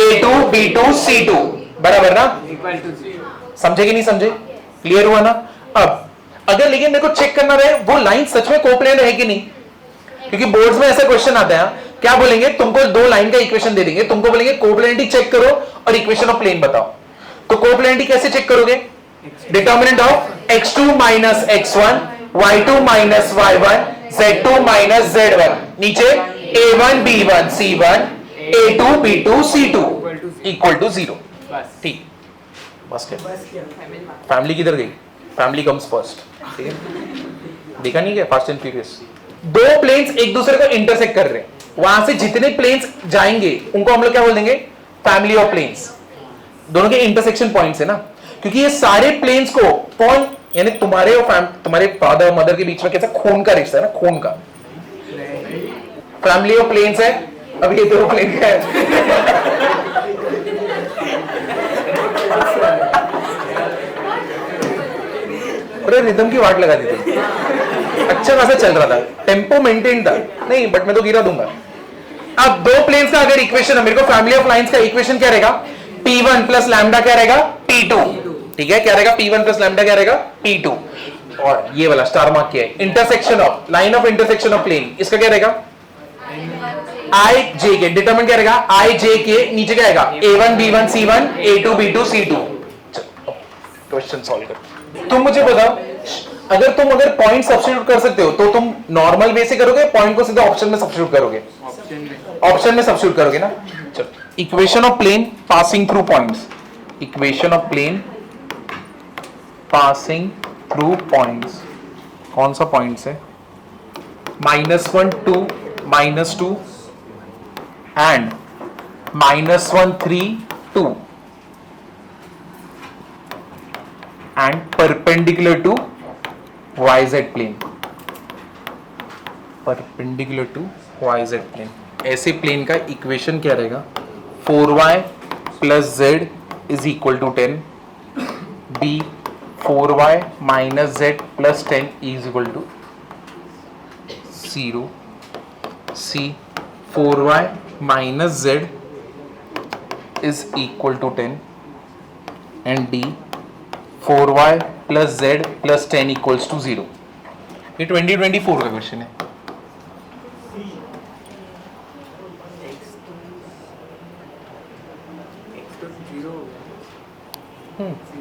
a2 b2 c2। बराबर ना? Equal to 0। समझे कि नहीं समझे? क्लियर हुआ ना? अब अगर लेकिन मेरे को चेक करना रहे वो लाइन सच में कोप्लेनर है कि नहीं, क्योंकि बोर्ड्स में ऐसा क्वेश्चन आता है, क्या बोलेंगे? तुमको दो लाइन का इक्वेशन दे देंगे, तुमको बोलेंगे कोप्लेनिटी चेक करो और इक्वेशन ऑफ प्लेन बताओ। तो कोप्लेनिटी कैसे चेक करोगे? Determinant of x2 minus x1 y2 minus y1 z2 minus z1 नीचे a1 b1 c1 a2 b2 c2 equal to 0। बस ठीक, बस क्या? बस क्या? फैमिली किधर गई? Family comes first. ठीक है, देखा नहीं क्या फास्ट एंड फ्यूरियस? दो प्लेन्स एक दूसरे को इंटरसेक्ट कर रहे हैं, वहां से जितने प्लेन्स जाएंगे उनको हम लोग क्या बोल देंगे? Family of planes. दोनों के इंटरसेक्शन पॉइंट्स है ना, क्योंकि ये सारे प्लेन्स को कौन, यानी तुम्हारे और तुम्हारे फादर और मदर के बीच में कैसा खून का रिश्ता है ना, खून का। फैमिली ऑफ प्लेन्स है, अब ये दो प्लेन है। पूरे रिदम की वाट लगा दी थी। अच्छा खासा चल रहा था, टेम्पो मेंटेन था नहीं, बट मैं तो गिरा दूंगा। अब दो प्लेन्स का अगर इक्वेशन है, मेरे को फैमिली ऑफ लाइंस का इक्वेशन क्या रहेगा, P1 प्लस लैम्डा क्या रहेगा, P2, ठीक है, क्या रहेगा, P1 प्लस लैम्डा क्या रहेगा, P2, और ये वाला स्टार मार्क किया है, intersection of line of intersection of plane, इसका क्या रहेगा, आई जे के, डिटरमिनेंट क्या रहेगा, आई जे के, नीचे क्या आएगा, A1 B1 C1 A2 B2 C2। Question solve कर। तुम मुझे बताओ, अगर तुम पॉइंट सब्स्टिट्यूट कर सकते हो तो तुम नॉर्मल वे से करोगे, पॉइंट को सीधा ऑप्शन में सब्स्टिट्यूट करोगे, ऑप्शन में सब्स्टिट्यूट करोगे ना। चलो, equation of plane passing through points, equation of plane passing through points, कौन सा पॉइंट्स है, -1 2 -2 and -1 3 2 and perpendicular to YZ plane, perpendicular to YZ plane। ऐसे प्लेन का इक्वेशन क्या रहेगा, 4y plus z is equal to 10, b 4y minus z plus 10 is equal to 0, c 4y minus z is equal to 10 and d 4y plus z plus 10 equals to 0। ये 2024 का question है।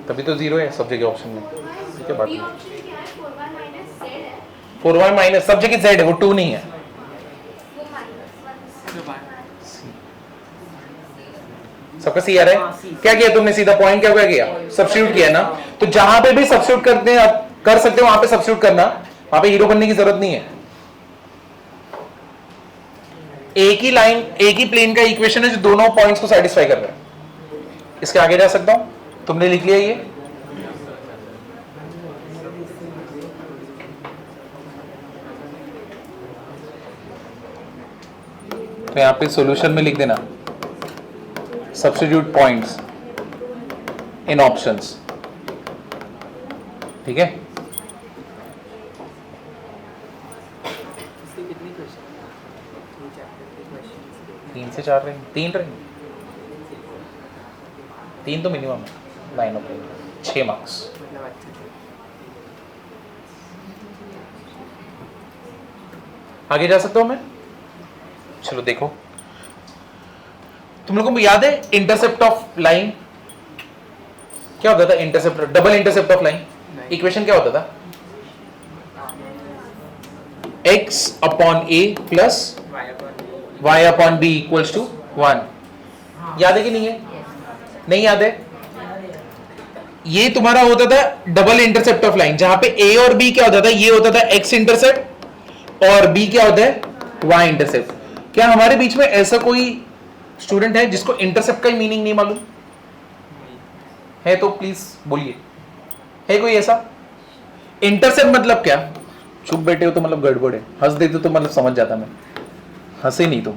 तभी तो 0 है सब जगह ऑप्शन में, क्या बात है, 4y माइनस सब जगह z है, वो 2 नहीं है। सबका सी आ रहा है, क्या किया तुमने, सीधा पॉइंट क्या किया, सब्स्टिट्यूट किया ना। तो जहां पे भी सब्स्टिट्यूट कर सकते हो वहां पे सब्स्टिट्यूट करना, वहां पे हीरो बनने की जरूरत नहीं है। एक ही लाइन, एक ही प्लेन का इक्वेशन है जो दोनों पॉइंट्स को सेटिस्फाई कर रहा है। इसके आगे जा सकता हूं, तुमने लिख लिया ये, तो यहां पे सॉल्यूशन में लिख देना सब्स्टिट्यूट पॉइंट्स इन ऑप्शंस, ठीक है। तीन से 4 रहेंगे, 3 रहेंगे, 3 तो मिनिमम है, लाइन ऑफ 6 मार्क्स। आगे जा सकता हूं मैं, चलो देखो, तुम लोगों को याद है इंटरसेप्ट ऑफ लाइन क्या होता था, intercept, double intercept of line equation क्या होता था, x upon a plus y upon b equals to 1। याद है कि नहीं है, नहीं याद है, ये तुम्हारा होता था डबल इंटरसेप्ट ऑफ लाइन, जहां पे a और b क्या होता था, ये होता था x इंटरसेप्ट और b क्या होता है, y इंटरसेप्ट। क्या हमारे बीच में ऐसा कोई स्टूडेंट है जिसको इंटरसेप्ट का ही मीनिंग नहीं मालूम है, तो प्लीज बोलिए, है कोई ऐसा? इंटरसेप्ट मतलब क्या, चुप बैठे हो तो मतलब गड़बड़ है, हंस देते तो मतलब समझ जाता मैं, हंसे नहीं तुम।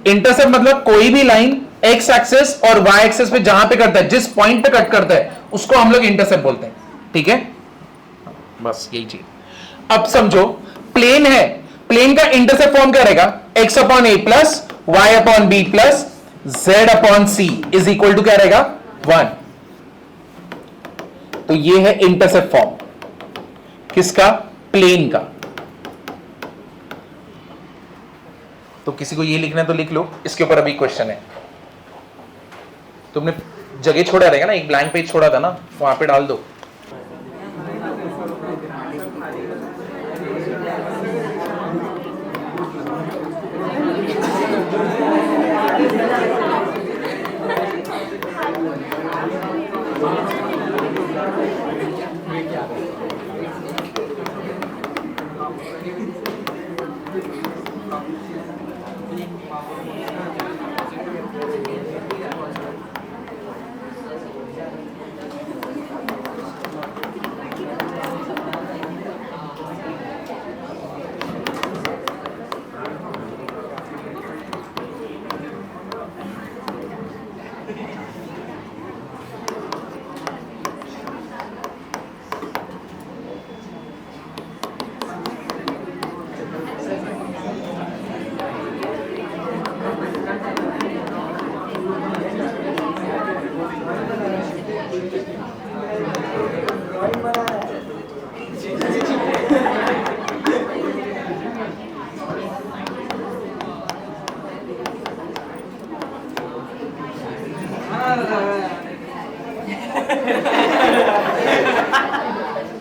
इंटरसेप्ट मतलब कोई भी लाइन एक्स एक्सेस और वाई एक्सेस पे जहां पे करता है, जिस पॉइंट पे कट करता है, उसको हम लोग इंटरसेप्ट बोलते हैं, ठीक है, बस यही चीज। अब समझो प्लेन है, प्लेन का इंटरसेप्ट फॉर्म क्या रहेगा, x upon A plus y upon B plus z upon C is equal to क्या रहेगा, 1। तो ये है इंटरसेप्ट फॉर्म किसका, प्लेन का। तो किसी को ये लिखना है तो लिख लो, इसके ऊपर अभी क्वेश्चन है। तुमने जगह छोड़ा रहेगा ना, एक ब्लैंक पेज छोड़ा था ना, वहां पे डाल दो।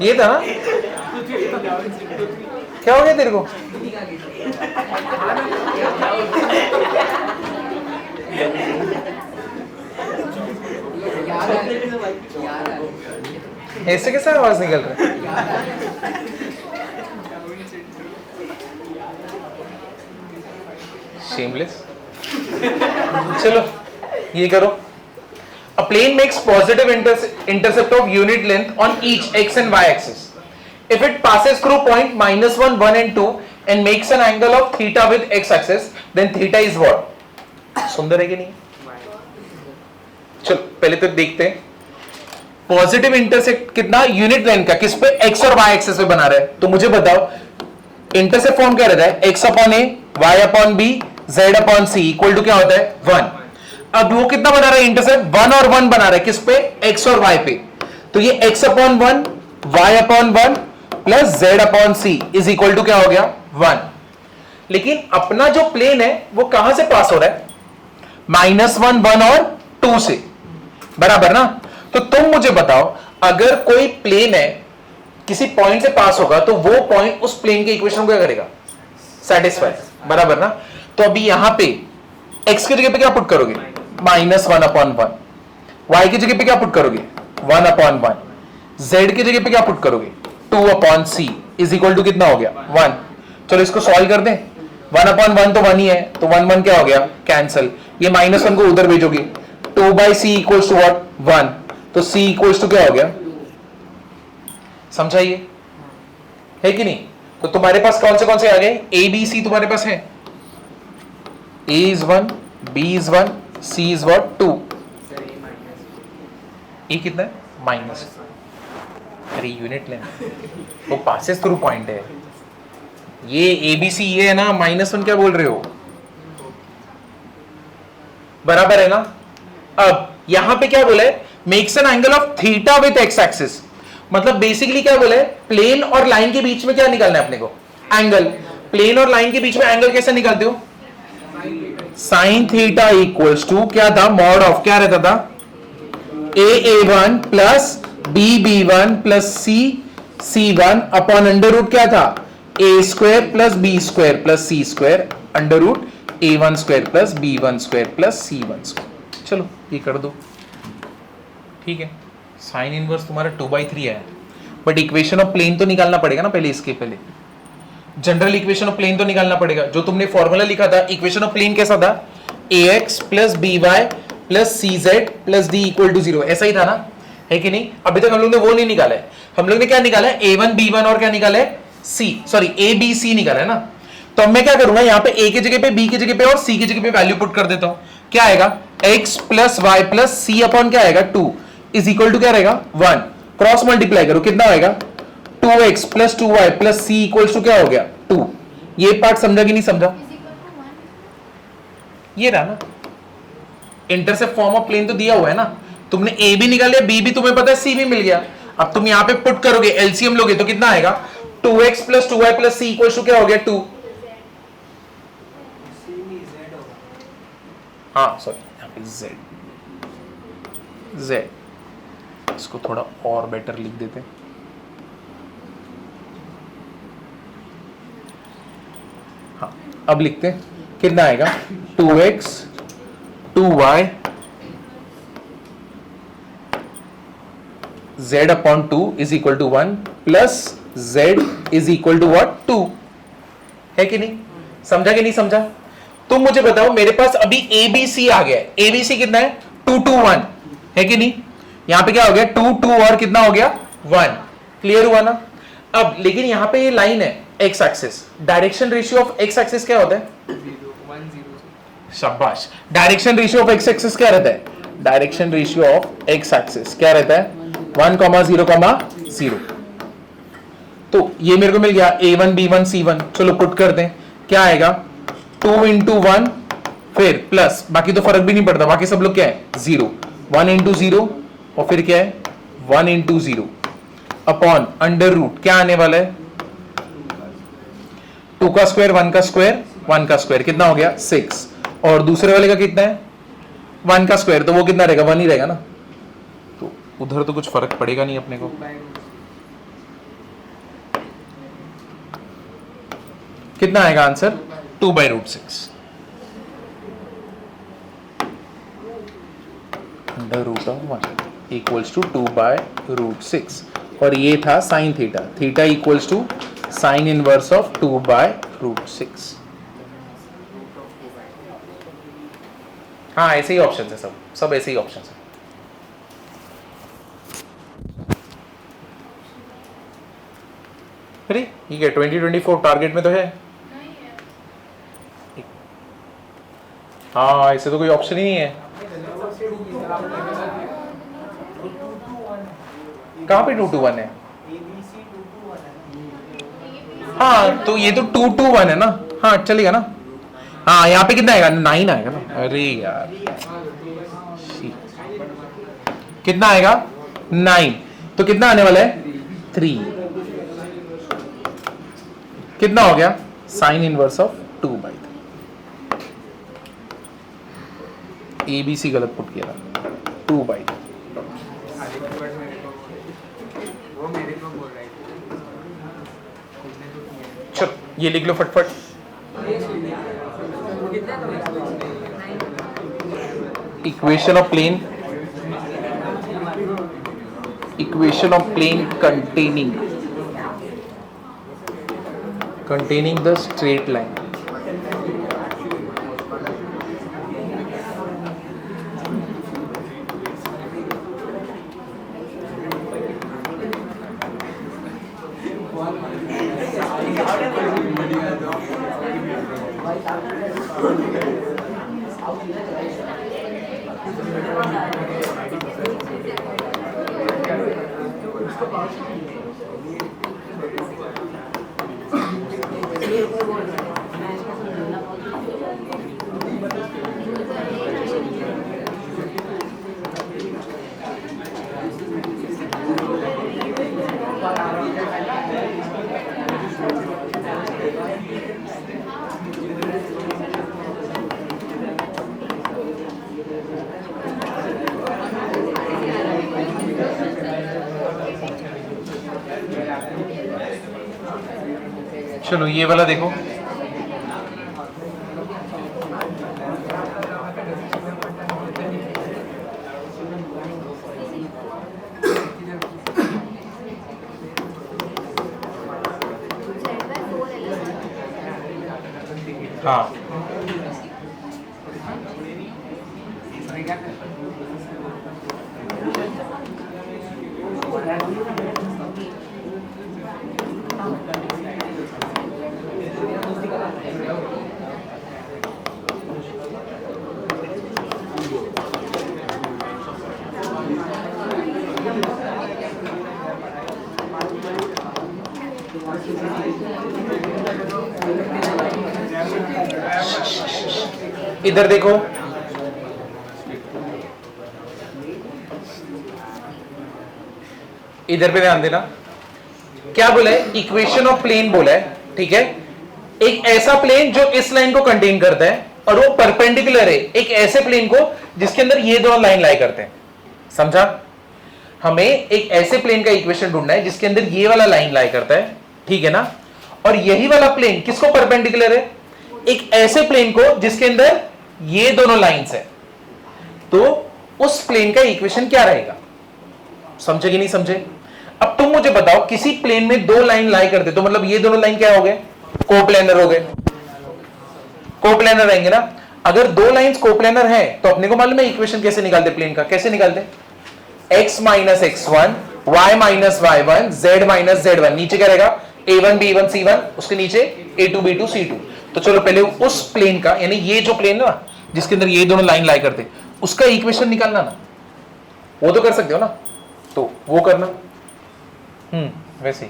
ये था ना? क्या हो गया तेरे को? ऐसे कैसे आवाज निकल रहा है? शेमलेस। चलो ये करो। A plane makes positive intercept of unit length on each x and y axis. If it passes through point -1, 1 and 2 and makes an angle of theta with x axis, then theta is what? सुंदर है कि नहीं? चलो पहले तो देखते हैं positive intercept कितना यूनिट लेंथ का किस पे x और y एक्सिस पे बना रहा है। तो मुझे बताओ इंटरसेप्ट फॉर्म क्या रहता है? x upon a, y upon b, z upon c equal to क्या होता है? 1। अब वो कितना बना रहा है? इंटरसेप्ट 1 और 1 बना रहा है किस पे? x और y पे। तो ये x upon 1, y upon 1 plus z upon c is equal to क्या हो गया? 1। लेकिन अपना जो प्लेन है वो कहां से पास हो रहा है? -1, 1 और 2 से, बराबर ना? तो तुम मुझे बताओ अगर कोई प्लेन है किसी पॉइंट से पास होगा तो वो पॉइंट उस प्लेन के इक्वेशन को क्या करेगा? सेटिस्फाई, बराबर ना? तो अभी यहां पे x की जगह पे क्या पुट करोगे? -1 अपॉन 1। y की जगह पे क्या पुट करोगे? 1 अपॉन 1। z की जगह पे क्या पुट करोगे? 2 upon c is equal to कितना हो गया? 1। चलो इसको सॉल्व कर दें। 1 अपॉन 1 तो 1 ही है, तो 1 1 क्या हो गया? कैंसिल। ये -1 को उधर भेजोगे। 2 by C equals to what? 1। तो c इक्वल्स टू क्या हो गया? समझाइए, है कि नहीं? तो तुम्हारे पास कौन से आ गए? a b c तुम्हारे पास है। a is 1, b is 1, c is what? 2। ये कितना है? माइनस। अरे यूनिट लेंथ वो पासेस थ्रू पॉइंट है। ये ए बी सी ये है ना, -1 क्या बोल रहे हो? बराबर है ना? अब यहां पे क्या बोला है? Makes an angle of theta with x axis. मतलब बेसिकली क्या बोला है? प्लेन और लाइन के बीच में क्या निकालना है अपने को? एंगल। प्लेन और लाइन के बीच में एंगल कैसे निकालते हो? साइन थीटा इक्वल्स टू क्या था? मॉड ऑफ क्या रहता था? a1 plus b1 plus c1 upon under root क्या था? a² plus b² plus c² under root a1² plus b1² plus c1²। चलो ये कर दो, ठीक है। साइन इनवर्स तुम्हारा 2/3 है, बट इक्वेशन ऑफ प्लेन तो निकालना पड़ेगा ना पहले। इसके पहले जनरल इक्वेशन ऑफ प्लेन तो निकालना पड़ेगा। जो तुमने फॉर्मूला लिखा था इक्वेशन ऑफ प्लेन कैसा था? ax plus by plus cz plus d equal to 0, ऐसा ही था ना, है कि नहीं? अभी तक हम लोग ने वो नहीं निकाला है। हम लोग ने क्या निकाला है? a1 b1 और क्या निकाला है? a b c निकाला है ना। तो अब मैं क्या करूंगा? यहाँ पे a की जगह पे, b की जगह पे और c की जगह पे वैल्यू पुट कर देता हूं। क्या आएगा? x plus Y plus c upon क्या आएगा? 2 इज इक्वल टू क्या रहेगा? 1। क्रॉस मल्टीप्लाई करो, कितना आएगा? 2x plus 2y plus c equal to क्या हो गया? 2। ये पार्ट समझा कि नहीं समझा? ये रहा ना, इंटरसेप्ट फॉर्म ऑफ प्लेन तो दिया हुआ है ना। तुमने a भी निकाल लिया, b भी तुम्हें पता है, c भी मिल गया। अब तुम यहां पे पुट करोगे, एलसीएम लोगे तो कितना आएगा? 2x plus 2y plus c equal to क्या हो गया? 2। हाँ सॉरी, यहाँ पे z इसको थोड़ा और बेटर लिख देते हैं। हाँ अब लिखते हैं, कितना आएगा? 2x 2y z upon 2 is equal to 1 plus z is equal to what? 2, है कि नहीं? समझा कि नहीं समझा? तुम मुझे बताओ, मेरे पास अभी ABC आ गया है। ABC कितना है? 2 2 1, है कि नहीं? यहां पे क्या हो गया? 2 2 और कितना हो गया? 1। क्लियर हुआ ना? अब लेकिन यहां पे ये लाइन है x axis. Direction ratio of x axis क्या होता है? 1 0। शाबाश। Direction ratio of x axis क्या रहता है? Direction ratio of x axis क्या रहता है? 1,0,0। तो ये मेरे को मिल गया a1 b1 c1। चलो पुट कर दें, क्या आएगा? 2 इंटू 1 फिर प्लस, बाकी तो फर्क भी नहीं पड़ता, बाकी सब लोग क्या है? 0। 1 इंटू 0 और फिर क्या है? 1 इंटू 0 अपॉन अंडर रूट क्या आने वाला है? 2 का स्क्वायर 1 का स्क्वायर 1 का स्क्वायर कितना हो गया? 6। और दूसरे वाले का कितना है? 1 का स्क्वायर, तो वो कितना रहेगा, 1 ही रहेगा ना, तो उधर तो कुछ फर्क पड़ेगा नहीं अपने को। कितना आएगा आंसर, 2/√6 √1 इक्वल्स टू 2/√6, और ये था sine theta, theta equals to sine inverse of 2/√6। हाँ ऐसे ही ऑप्शन है, सब ऐसे ही ऑप्शन है। अरे ठीक है, 2024 टारगेट में तो है। हाँ ऐसे तो कोई ऑप्शन ही नहीं है। कहाँ पे 2-2-1 है? हाँ तो ये तो 2-2-1 है ना, हाँ चलेगा ना। हाँ यहाँ पे कितना आएगा, 9 आएगा ना। अरे यार कितना आएगा, 9, तो कितना आने वाला है, 3। कितना हो गया, साइन इनवर्स ऑफ 2/3। ABC गलत पुट किया था, 2/3। वो मेरे को बोल रहा है। चलो ये लिख लो फटफट। Equation of plane, equation of plane containing the straight line। चलो ये वाला देखो, हाँ इधर देखो, इधर पे ध्यान देना, क्या बोला है, इक्वेशन ऑफ प्लेन बोला है, ठीक है। एक ऐसा प्लेन जो इस लाइन को कंटेन करता है और वो परपेंडिकुलर है एक ऐसे प्लेन को जिसके अंदर ये दोनों लाइन लाई करते हैं, समझा। हमें एक ऐसे प्लेन का इक्वेशन ढूंढना है जिसके अंदर ये वाला लाइन लाई करता है, ठीक है ना, और यही वाला प्लेन किसको परपेंडिकुलर है, एक ऐसे प्लेन को जिसके अंदर ये दोनों लाइंस है। तो उस प्लेन का इक्वेशन क्या रहेगा, समझे कि नहीं समझे। अब तुम मुझे बताओ, किसी प्लेन में दो लाइन लाई करते तो मतलब ये दोनों लाइन क्या हो गए, कोप्लेनर हो गए, कोप्लेनर रहेंगे ना। अगर दो लाइंस कोप्लेनर है तो अपने को मालूम है इक्वेशन कैसे निकालते प्लेन का, कैसे निकालते, x minus x1 y minus y1 z minus z1, नीचे क्या रहेगा a1 b1 c1, उसके नीचे a2 b2 c2। तो चलो पहले उस प्लेन का, यानी ये जो प्लेन है ना जिसके अंदर ये दोनों लाइन लाई करते, उसका इक्वेशन निकालना ना, वो तो कर सकते हो ना, तो वो करना। वैसे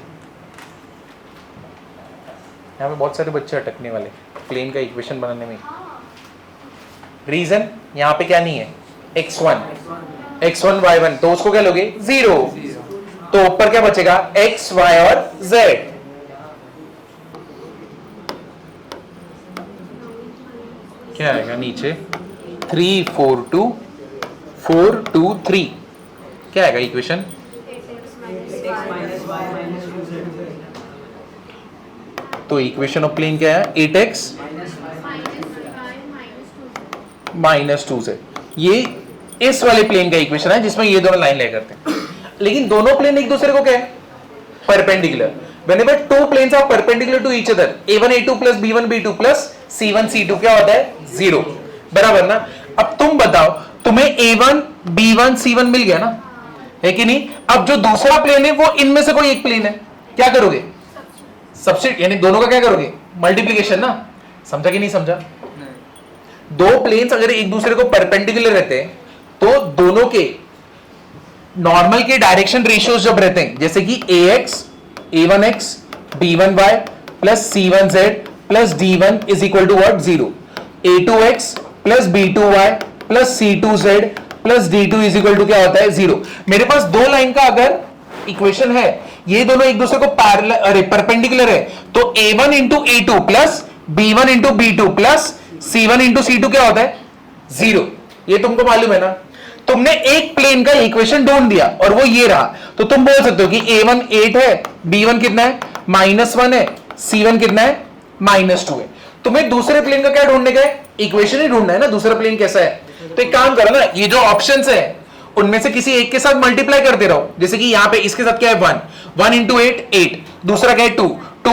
यहाँ पे बहुत सारे बच्चे अटकने वाले प्लेन का इक्वेशन बनाने में। रीजन यहाँ पे क्या नहीं है, x1 y1, तो उसको क्या लोगे 0, तो ऊपर क्या बचेगा x y और z। क्या आएगा नीचे 3 4 2 4 2 3 क्या आएगा इक्वेशन? 8x -y -2z तो इक्वेशन ऑफ प्लेन क्या है? 8x -2z। ये इस वाले प्लेन का इक्वेशन है जिसमें ये दोनों लाइन ले करते हैं। लेकिन दोनों प्लेन एक दूसरे को क्या है? Perpendicular. whenever two planes are perpendicular to each other, a1 a2 plus b1 b2 plus c1 c2 क्या होता है? 0। बराबर ना? अब तुम बताओ, तुम्हें a1 b1 c1 मिल गया ना, है कि नहीं? अब जो दूसरा प्लेन है वो इनमें से कोई एक प्लेन है, क्या करोगे? सबस्टिट्यूट, यानी दोनों का क्या करोगे? मल्टीप्लीकेशन ना। समझा कि नहीं समझा? दो प्लेन्स अगर एक दूसरे को परपेंडिकुलर रहते हैं तो दोनों के नॉर्मल के डायरेक्शन रेशियोज जब रहते हैं, जैसे कि ax a1x b1y plus c1z plus d1 is equal to what? 0. a2x plus b2y plus c2z plus d2 is equal to क्या होता है? 0. मेरे पास दो लाइन का अगर इक्वेशन है, ये दोनों एक दूसरे को पैरेलल, अरे परपेंडिकुलर है, तो a1 into a2 plus b1 into b2 plus c1 into c2 क्या होता है? 0. ये तुमको मालूम है ना? तुमने एक प्लेन का इक्वेशन ढूंढ दिया और वो ये रहा, तो तुम बोल सकते हो कि a1 8 है, b1 कितना है? -1 है, c1 कितना है? -2 है। तुम्हें दूसरे प्लेन का क्या ढूंढने का है? इक्वेशन ही ढूंढना है ना, दूसरा प्लेन कैसा है। तो एक काम करो ना, ये जो ऑप्शंस है उनमें से किसी एक के साथ मल्टीप्लाई करते रहो। जैसे कि यहां पे इसके साथ क्या है? 1 into 8 8, दूसरा क्या है? 2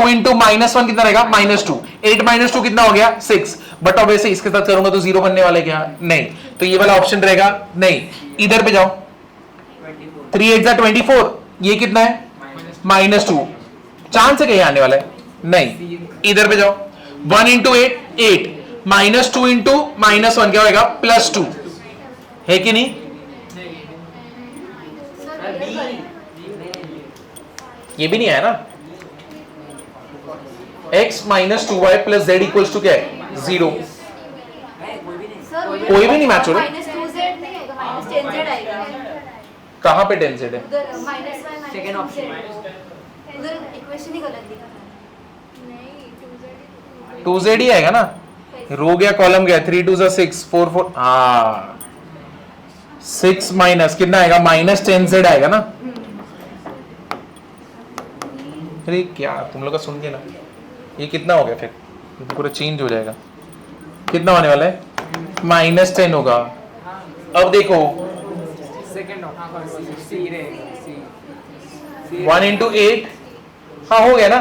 into -1 कितना रहेगा? -2, 8 - 2 कितना हो गया? 6। बट अब वैसे इसके साथ करूंगा तो 0 बनने वाला है क्या? नहीं। तो ये वाला ऑप्शन रहेगा नहीं। इधर पे जाओ, 3 8 24, ये कितना है? -2, चांस है कहीं आने वाला है? नहीं। इधर पे जाओ, 1 into 8 8, -2 into -1 क्या होगा? +2, है कि नहीं? ये भी नहीं आया ना। x -2y plus z equals to क्या है? 0। कोई भी नहीं मैच हो रहा। -2z नहीं आएगा, -10z आएगा। कहां पे 10z है? उधर -y Second option. उधर इक्वेशन ही गलत दिखा था। नहीं 2z ही आएगा ना। रो गया, कॉलम गया, 3 2 6 4 4, हाँ 6 माइनस कितना आएगा? -10z आएगा ना। अरे क्या तुम लोग का सुन के ना, ये कितना हो गया? फिर ये पूरा चेंज हो जाएगा। कितना होने वाला है? -10 होगा। अब देखो, सेकंड ऑप्शन सी रहेगा, सी 1 into 8, हाँ हो गया ना,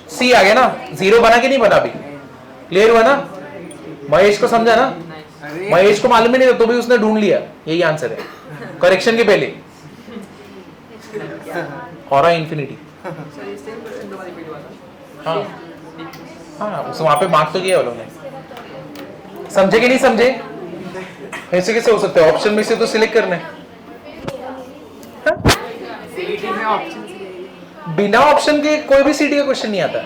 सी आ गया ना। 0 बना कि नहीं बना? अभी क्लियर हुआ ना? महेश को समझा ना? महेश को मालूम ही नहीं था तो भी उसने ढूंढ लिया, यही आंसर है करेक्शन के पहले। और इंफिनिटी, हाँ हाँ, उस वहां पे मार्क तो किया उन्होंने। समझे कि नहीं समझे? ऐसे कैसे हो सकता है? ऑप्शन में से तो सिलेक्ट करना है। सीईटी में ऑप्शन बिना ऑप्शन के कोई भी सीटी का क्वेश्चन नहीं आता।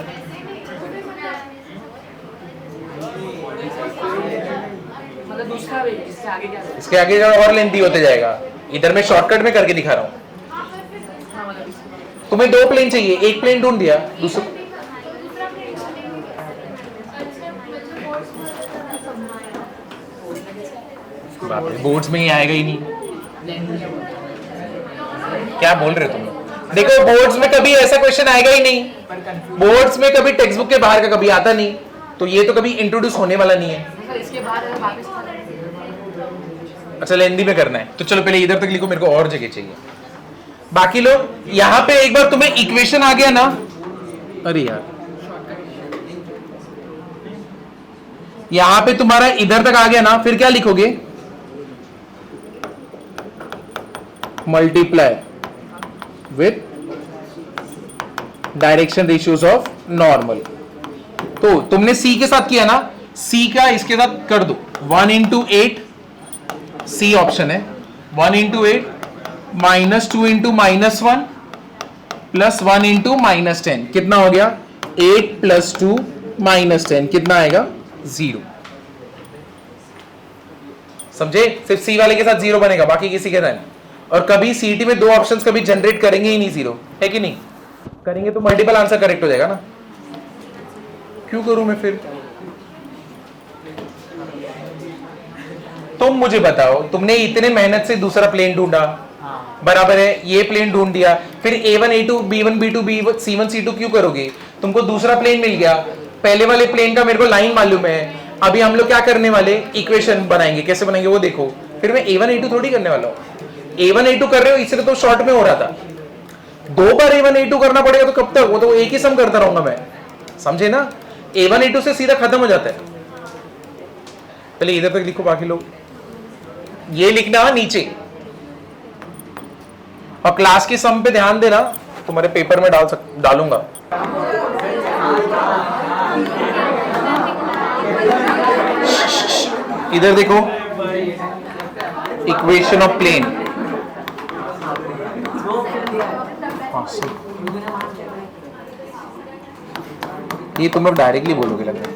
मतलब दूसरा भी, इससे आगे क्या? इसके आगे और लेंथी होते जाएगा। इधर मैं शॉर्टकट में करके दिखा रहा हूँ। तुम्हें दो प्लेन चाहिए, एक प्लेन ढूंढ दिया, दूसरा बोर्ड्स में ही आएगा ही नहीं। क्या बोल रहे हो तुम लोग? देखो बोर्ड्स में कभी ऐसा क्वेश्चन आएगा ही नहीं। बोर्ड्स में कभी टेक्स्ट बुक के बाहर का कभी आता नहीं, तो ये तो कभी इंट्रोड्यूस होने वाला नहीं है। इसके बाद वापस अच्छा लेंदी में करना है तो चलो पहले इधर तक लिखो, मेरे को और जगह चाहिए। बाकी लोग यहां पे एक बार तुम्हें इक्वेशन आ गया ना, अरे यार यहां पे तुम्हारा इधर तक आ गया ना, फिर क्या लिखोगे? Multiply with direction ratios of normal. तो तुमने सी के साथ किया ना, सी का इसके साथ कर दो। 1 into 8 सी ऑप्शन है, 1 into 8 -2 into -1 प्लस 1 into -10 कितना हो गया? 8 + 2 -10 कितना आएगा? 0। समझे? सिर्फ सी वाले के साथ 0 बनेगा, बाकी किसी के नहीं। और कभी सीटी में दो ऑप्शंस कभी जनरेट करेंगे ही नहीं 0, है कि नहीं? करेंगे तो मल्टीपल आंसर करेक्ट हो जाएगा ना। क्यों करूं मैं फिर? तुम मुझे बताओ, तुमने इतने मेहनत से दूसरा प्लेन ढूंढा, बराबर है, ये प्लेन ढूंढ दिया, फिर A1 A2 B1 B2 C1 C2 क्यों करोगे? तुमको दूसरा प्लेन मिल गया, पहले वाले प्लेन का मेरे को लाइन मालूम है, अभी हम लोग क्या करने वाले, इक्वेशन बनाएंगे, कैसे बनाएंगे वो देखो। फिर मैं A1 A2 थोड़ी करने वाला हूँ, A1 A2 कर रहे हो इसलिए तो शॉर्ट में हो रहा था, 2 बार A1 A2 करना पड़ेगा तो कब तक, वो तो एक ही सम करता रहूंगा मैं, समझे ना? A1 A2 से सीधा खत्म हो जाता है। पहले इधर तक लिखो, बाकी लोग ये लिखना नीचे, और क्लास के सम पे ध्यान देना, तुम्हारे पेपर में डालूंगा। इधर देखो, इक्वेशन ऑफ प्लेन, ये तुम लोग डायरेक्टली बोलोगे लग रहा है।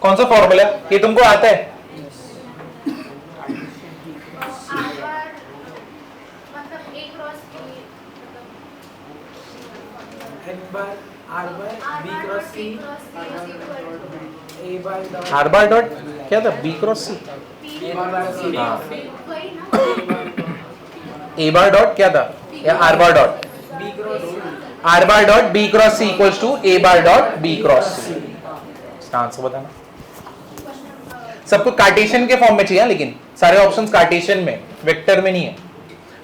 कौन सा फॉर्मूला ये तुमको आता है? आर बार डॉट क्या था? B cross C. A bar dot क्या था? या R bar dot? R bar dot B cross C equals to A bar dot B cross C. इसका आंसर बताना। सबको कार्टेशियन के फॉर्म में चाहिए, लेकिन सारे ऑप्शंस कार्टेशियन में, वेक्टर में नहीं है।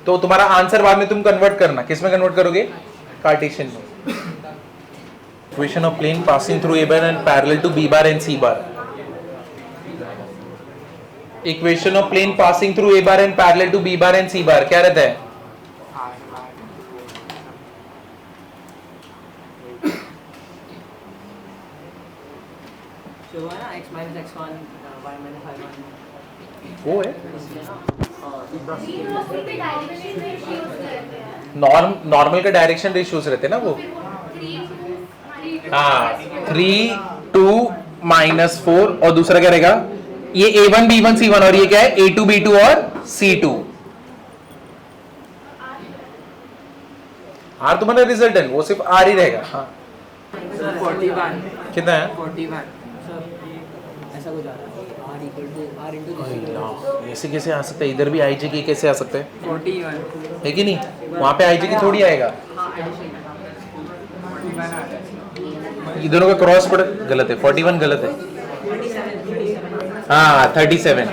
तो तुम्हारा आंसर बाद में तुम कन्वर्ट करना, किस में कन्वर्ट करोगे? कार्टेशियन में। Equation of plane passing through A bar and parallel to B bar and C bar. Equation of plane passing through A bar and parallel to B bar and C bar क्या रहता है? वो है normal का direction ratios रहते हैं ना वो। हाँ 3 2 -4 और दूसरा क्या रहेगा? ये A1 B1 C1 और ये क्या है? A2 B2 और C2। R तुम्हारा रिजल्टेंट, वो सिर्फ R ही रहेगा। हाँ 41 कितना है? 41 ऐसा कुछ आ रहा है, R into ऐसे कैसे आ सकता है? इधर भी IG की कैसे आ सकता है? 41 है कि नहीं? वहां पे IG की थोड़ी आएगा। ये दोनों का क्रॉस प्रोडक्ट गलत है, 41 गलत है। हाँ 37।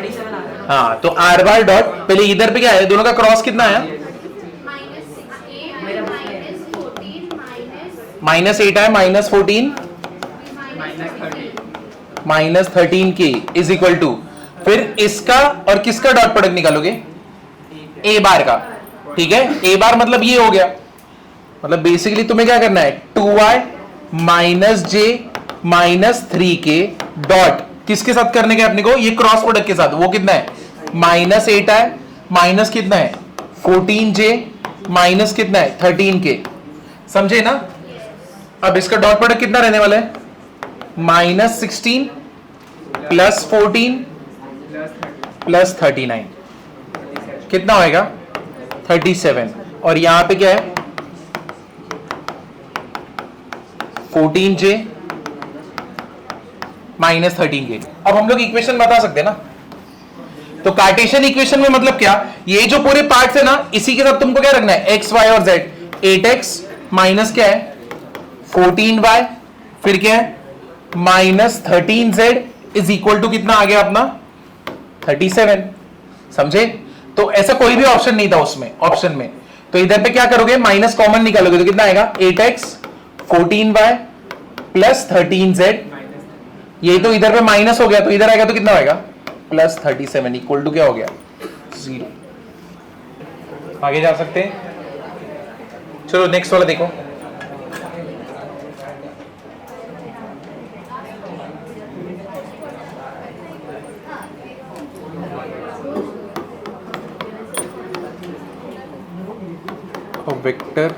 हाँ तो आर बार डॉट, पहले इधर पे क्या है? दोनों का क्रॉस कितना आया? -8 है, -14 -13 के इज इक्वल टू, फिर इसका और किसका डॉट प्रोडक्ट निकालोगे? ए बार का। ठीक है, ए बार मतलब ये हो गया, मतलब बेसिकली तुम्हें क्या करना है? 2y -j -3k डॉट किसके साथ करने का अपने को? ये क्रॉस प्रोडक्ट के साथ। वो कितना है? -8 है, माइनस कितना है? 14j माइनस कितना है? 13k। समझे ना? अब इसका डॉट प्रोडक्ट कितना रहने वाला है? -16 + 14 + 39 कितना होएगा? 37। और यहां पे क्या है? 14j -13k। अब हम लोग इक्वेशन बता सकते हैं ना। तो कार्टेशियन इक्वेशन में मतलब क्या? ये जो पूरे पार्ट्स है ना, इसी के साथ तुमको क्या रखना है? x y और z। 8x माइनस क्या है? 14y, फिर क्या है? -13z इज इक्वल टू कितना आ गया अपना? 37। समझे? तो ऐसा कोई भी ऑप्शन नहीं था उसमें, ऑप्शन में। तो इधर पे क्या करोगे? माइनस कॉमन निकालोगे तो कितना आएगा? 8x 14y + 13z। ये तो इधर पे माइनस हो गया, तो इधर आएगा तो कितना होगा? +37 इक्वल टू क्या हो गया? 0। आगे जा सकते हैं? चलो नेक्स्ट वाला देखो। Vector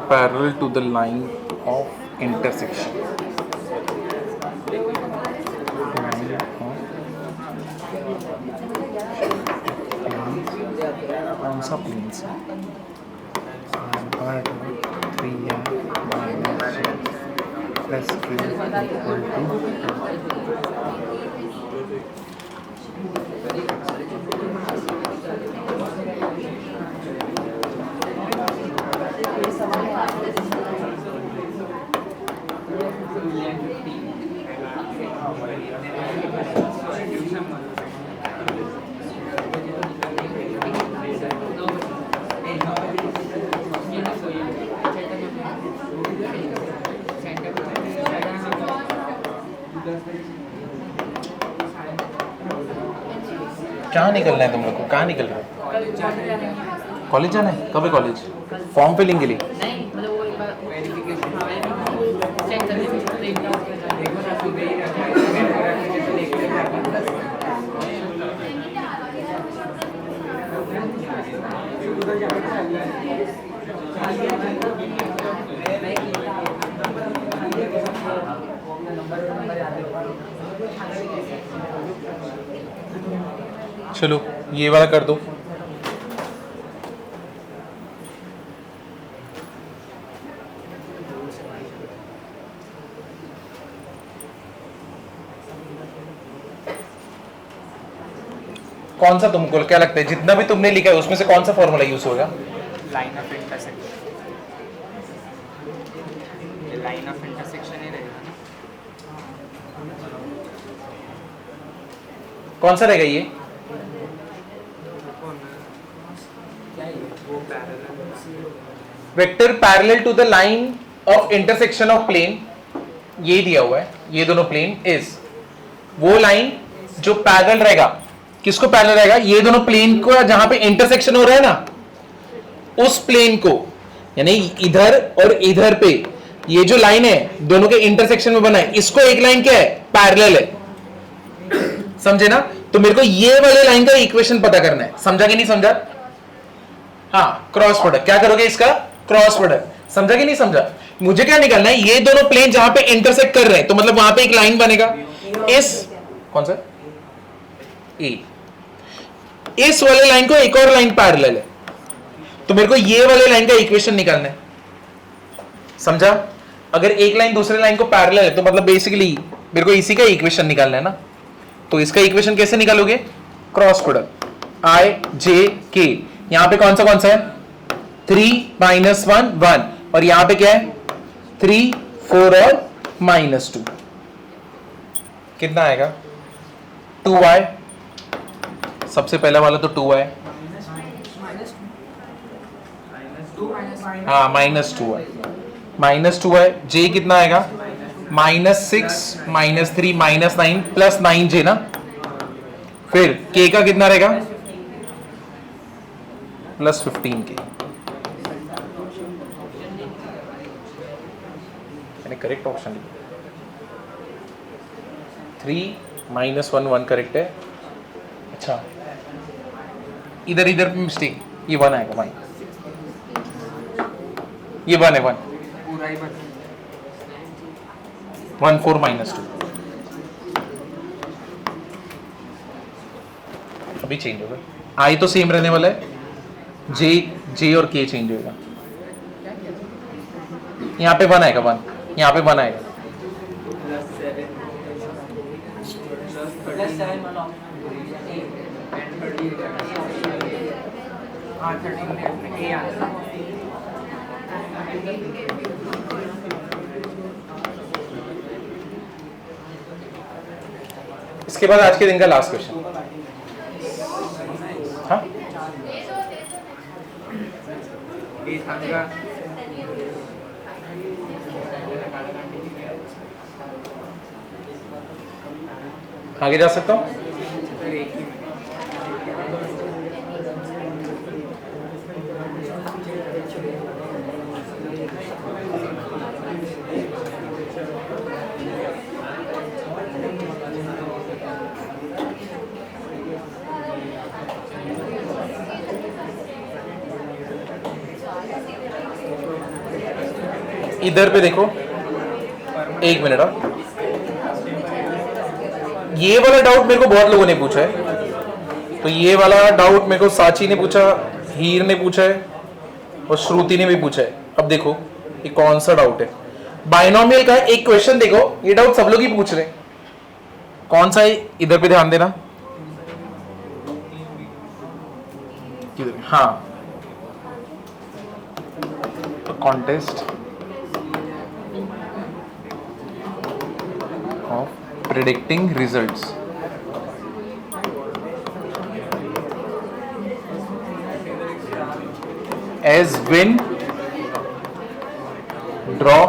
parallel to the line of intersection. कौन सा प्लेन से 3m plus 2 equal to कहाँ निकलना है तुम लोग को? कहाँ निकल रहे हो? कॉलेज जाना है? कब है कॉलेज? फॉर्म फिलिंग के लिए? नहीं मतलब वो एक बार वेरिफिकेशन चेक करने के लिए देखो ना सुबह ही रखा है देखते चलो ये वाला कर दो। कौन सा तुमको क्या लगता है जितना भी तुमने लिखा है उसमें से कौन सा फॉर्मूला यूज होगा? Line of intersection, line of intersection ही रहेगा ना। कौन सा रहेगा ये? Vector parallel to the line of intersection of plane, ये दिया हुआ है, ये दोनों प्लेन इज वो लाइन जो पैरेलल रहेगा। किसको पैरेलल रहेगा? ये दोनों प्लेन को जहां पे इंटरसेक्शन हो रहा है ना, उस प्लेन को, यानी इधर और इधर पे ये जो लाइन है दोनों के इंटरसेक्शन में बना है, इसको एक लाइन क्या है? पैरेलल है। समझे ना? तो मेरे को ये वाले लाइन का इक्वेशन पता करना है। समझा कि नहीं समझा? हाँ, क्रॉस प्रोडक्ट। क्या करोगे इसका? Cross product. समझा कि नहीं समझा? मुझे क्या निकालना है? ये दोनों प्लेन जहां पे इंटरसेक्ट कर रहे हैं तो मतलब वहां पे एक लाइन बनेगा। इस कौन सा ए, इस वाले लाइन को एक और लाइन पैरेलल है, तो मेरे को ये वाले लाइन का इक्वेशन निकालना है। समझा? अगर एक लाइन दूसरे लाइन को पैरेलल है तो मतलब बेसिकली मेरे को इसी का इक्वेशन निकालना है ना। तो इसका इक्वेशन कैसे निकालोगे? क्रॉस प्रोडक्ट आई जे के। यहां पे कौन सा है? 3 -1 1, और यहां पे क्या है? 3 4 और -2। कितना आएगा? 2y। सबसे पहला वाला तो 2y, हाँ -2y, -2y। j कितना आएगा? -6 -3 -9 प्लस 9j ना। फिर k का कितना रहेगा? Plus 15k। मैंने करेक्ट ऑप्शन लिया। 3 -1 1 करेक्ट है। अच्छा, इधर इधर मिस्टेक, ये 1 आएगा 1, ये 1 है 1 पूरा ही 1 4 -2। अभी चेंज होगा। आई तो सेम रहने वाला है, जे और के चेंज होगा। यहाँ पे 1 आएगा 1, यहाँ पे 1 आएगा। इसके बाद आज के दिन का लास्ट क्वेश्चन। हाँ, आगे जा सकता हूँ? इधर पे देखो, एक मिनट। ये वाला डाउट मेरे को बहुत लोगों ने पूछा है, तो ये वाला डाउट मेरे को साची ने पूछा, हीर ने पूछा है और श्रुति ने भी पूछा है। अब देखो ये कौन सा डाउट है, बाइनोमियल का एक क्वेश्चन देखो, ये डाउट सब लोग ही पूछ रहे हैं। कौन सा है, इधर पे ध्यान देना। हाँ, contest of predicting results as win, draw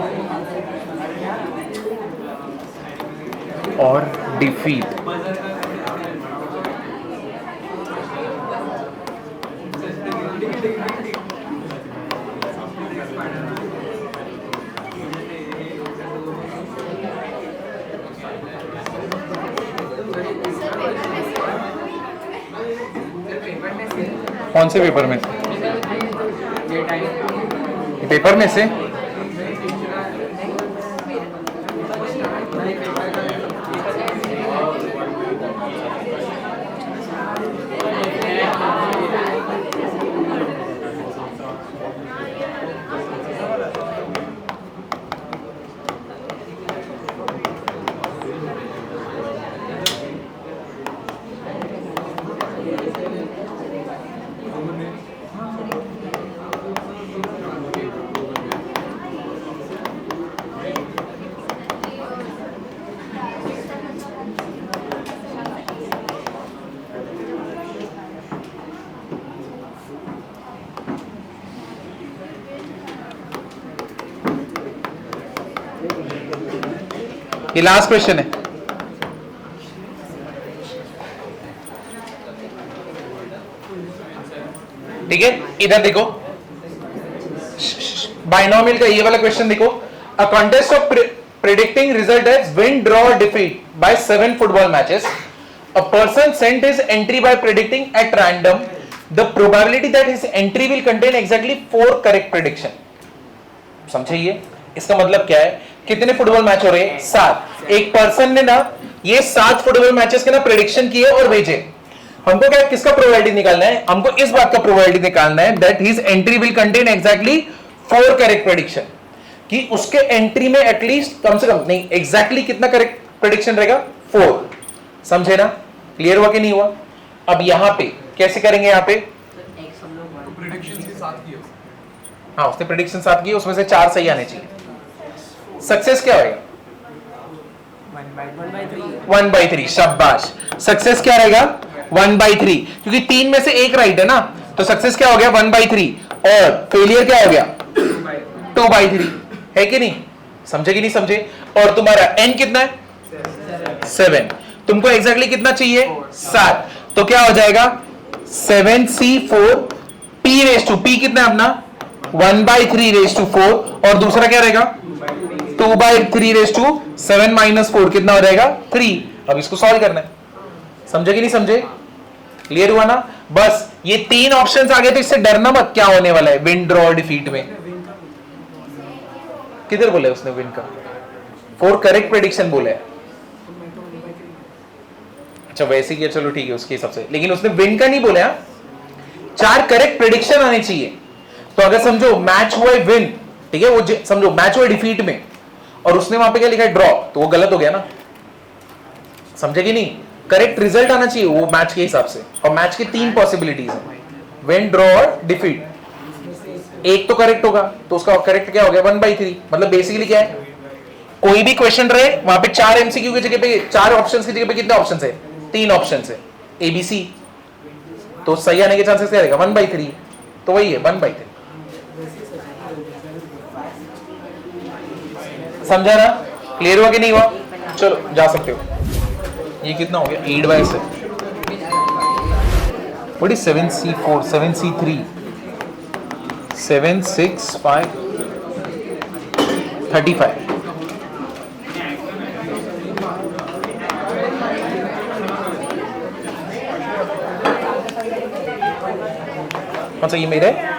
or defeat. कौन से पेपर में से? पेपर में से? ये लास्ट क्वेश्चन है। ठीक है, इधर देखो, बाइनोमियल का ये वाला क्वेश्चन देखो। A contest of predicting result as win, draw और defeat by 7 football matches. A person sent his entry by predicting at random the probability that his entry will contain exactly 4 correct prediction. समझिए इसका मतलब क्या है, कितने football match हो रहे हैं? 7। एक पर्सन ने ना ये 7 फुटबॉल मैचेस के ना प्रेडिक्शन किए और भेजे। हमको क्या, किसका प्रोबेबिलिटी निकालना है? हमको इस बात का प्रोबेबिलिटी निकालना है that his entry will contain exactly 4 correct prediction, कि उसके एंट्री में एटलीस्ट कम से कम नहीं एग्जैक्टली कितना करेक्ट प्रेडिक्शन रहेगा? 4। समझे ना? क्लियर हुआ कि नहीं हुआ? अब यहां पे कैसे करेंगे? यहां पे हाँ, उसने प्रेडिक्शन 7 की, उसमें से 4 सही आने चाहिए। सक्सेस क्या होगा? 1/3। शाबाश। सक्सेस क्या रहेगा? 1/3, क्योंकि 3 में से 1 राइट है ना, तो सक्सेस क्या हो गया? 1/3। और फेलियर क्या हो गया? 2/3। है कि नहीं? समझे कि नहीं समझे? और तुम्हारा n कितना है? 7। तुमको एग्जैक्टली कितना चाहिए? 7। तो क्या हो जाएगा? 7c4 p raise to p कितना है अपना? 1/3 रेज़ टू 4। और दूसरा क्या रहेगा? 2/3 रेज़ टू 7 माइनस 4 कितना हो जाएगा? 3। अब इसको सॉल्व करना है। समझे कि नहीं समझे? क्लियर हुआ ना? बस ये 3 ऑप्शंस आ गए, तो इससे डरना मत। क्या होने वाला है विन, ड्रॉ और डिफीट में? किधर बोला है उसने विन का? 4 करेक्ट प्रेडिक्शन बोला है। अच्छा वैसे किया, चलो ठीक है उसके हिसाब से, लेकिन उसने विन का नहीं बोला। 4 करेक्ट प्रेडिक्शन आने चाहिए। तो अगर समझो मैच हुआ है विन, ठीक है, वो समझो मैच हुआ डिफीट में, और उसने वहां पे क्या लिखा है? ड्रॉ, तो वो गलत हो गया ना। समझे कि नहीं? करेक्ट रिजल्ट आना चाहिए वो मैच के हिसाब से। और मैच की 3 पॉसिबिलिटीज है, विन, ड्रॉ और डिफीट। एक तो करेक्ट होगा, तो उसका करेक्ट क्या हो गया? 1/3। मतलब बेसिकली क्या है, कोई भी क्वेश्चन रहे वहां पे 4 एमसीक्यू की जगह पे, 4 ऑप्शंस की जगह पे कितने ऑप्शंस है? 3 ऑप्शंस है, एबीसी। तो सही आने के चांसेस क्या रहेगा? 1/3। तो वही है 1/3। समझा ना? क्लियर हुआ कि नहीं हुआ? चलो जा सकते हो। ये कितना हो गया 8/7. What is 7C4? 7C3? 7, 6, 5, 35. कौन सा ये मेरा है?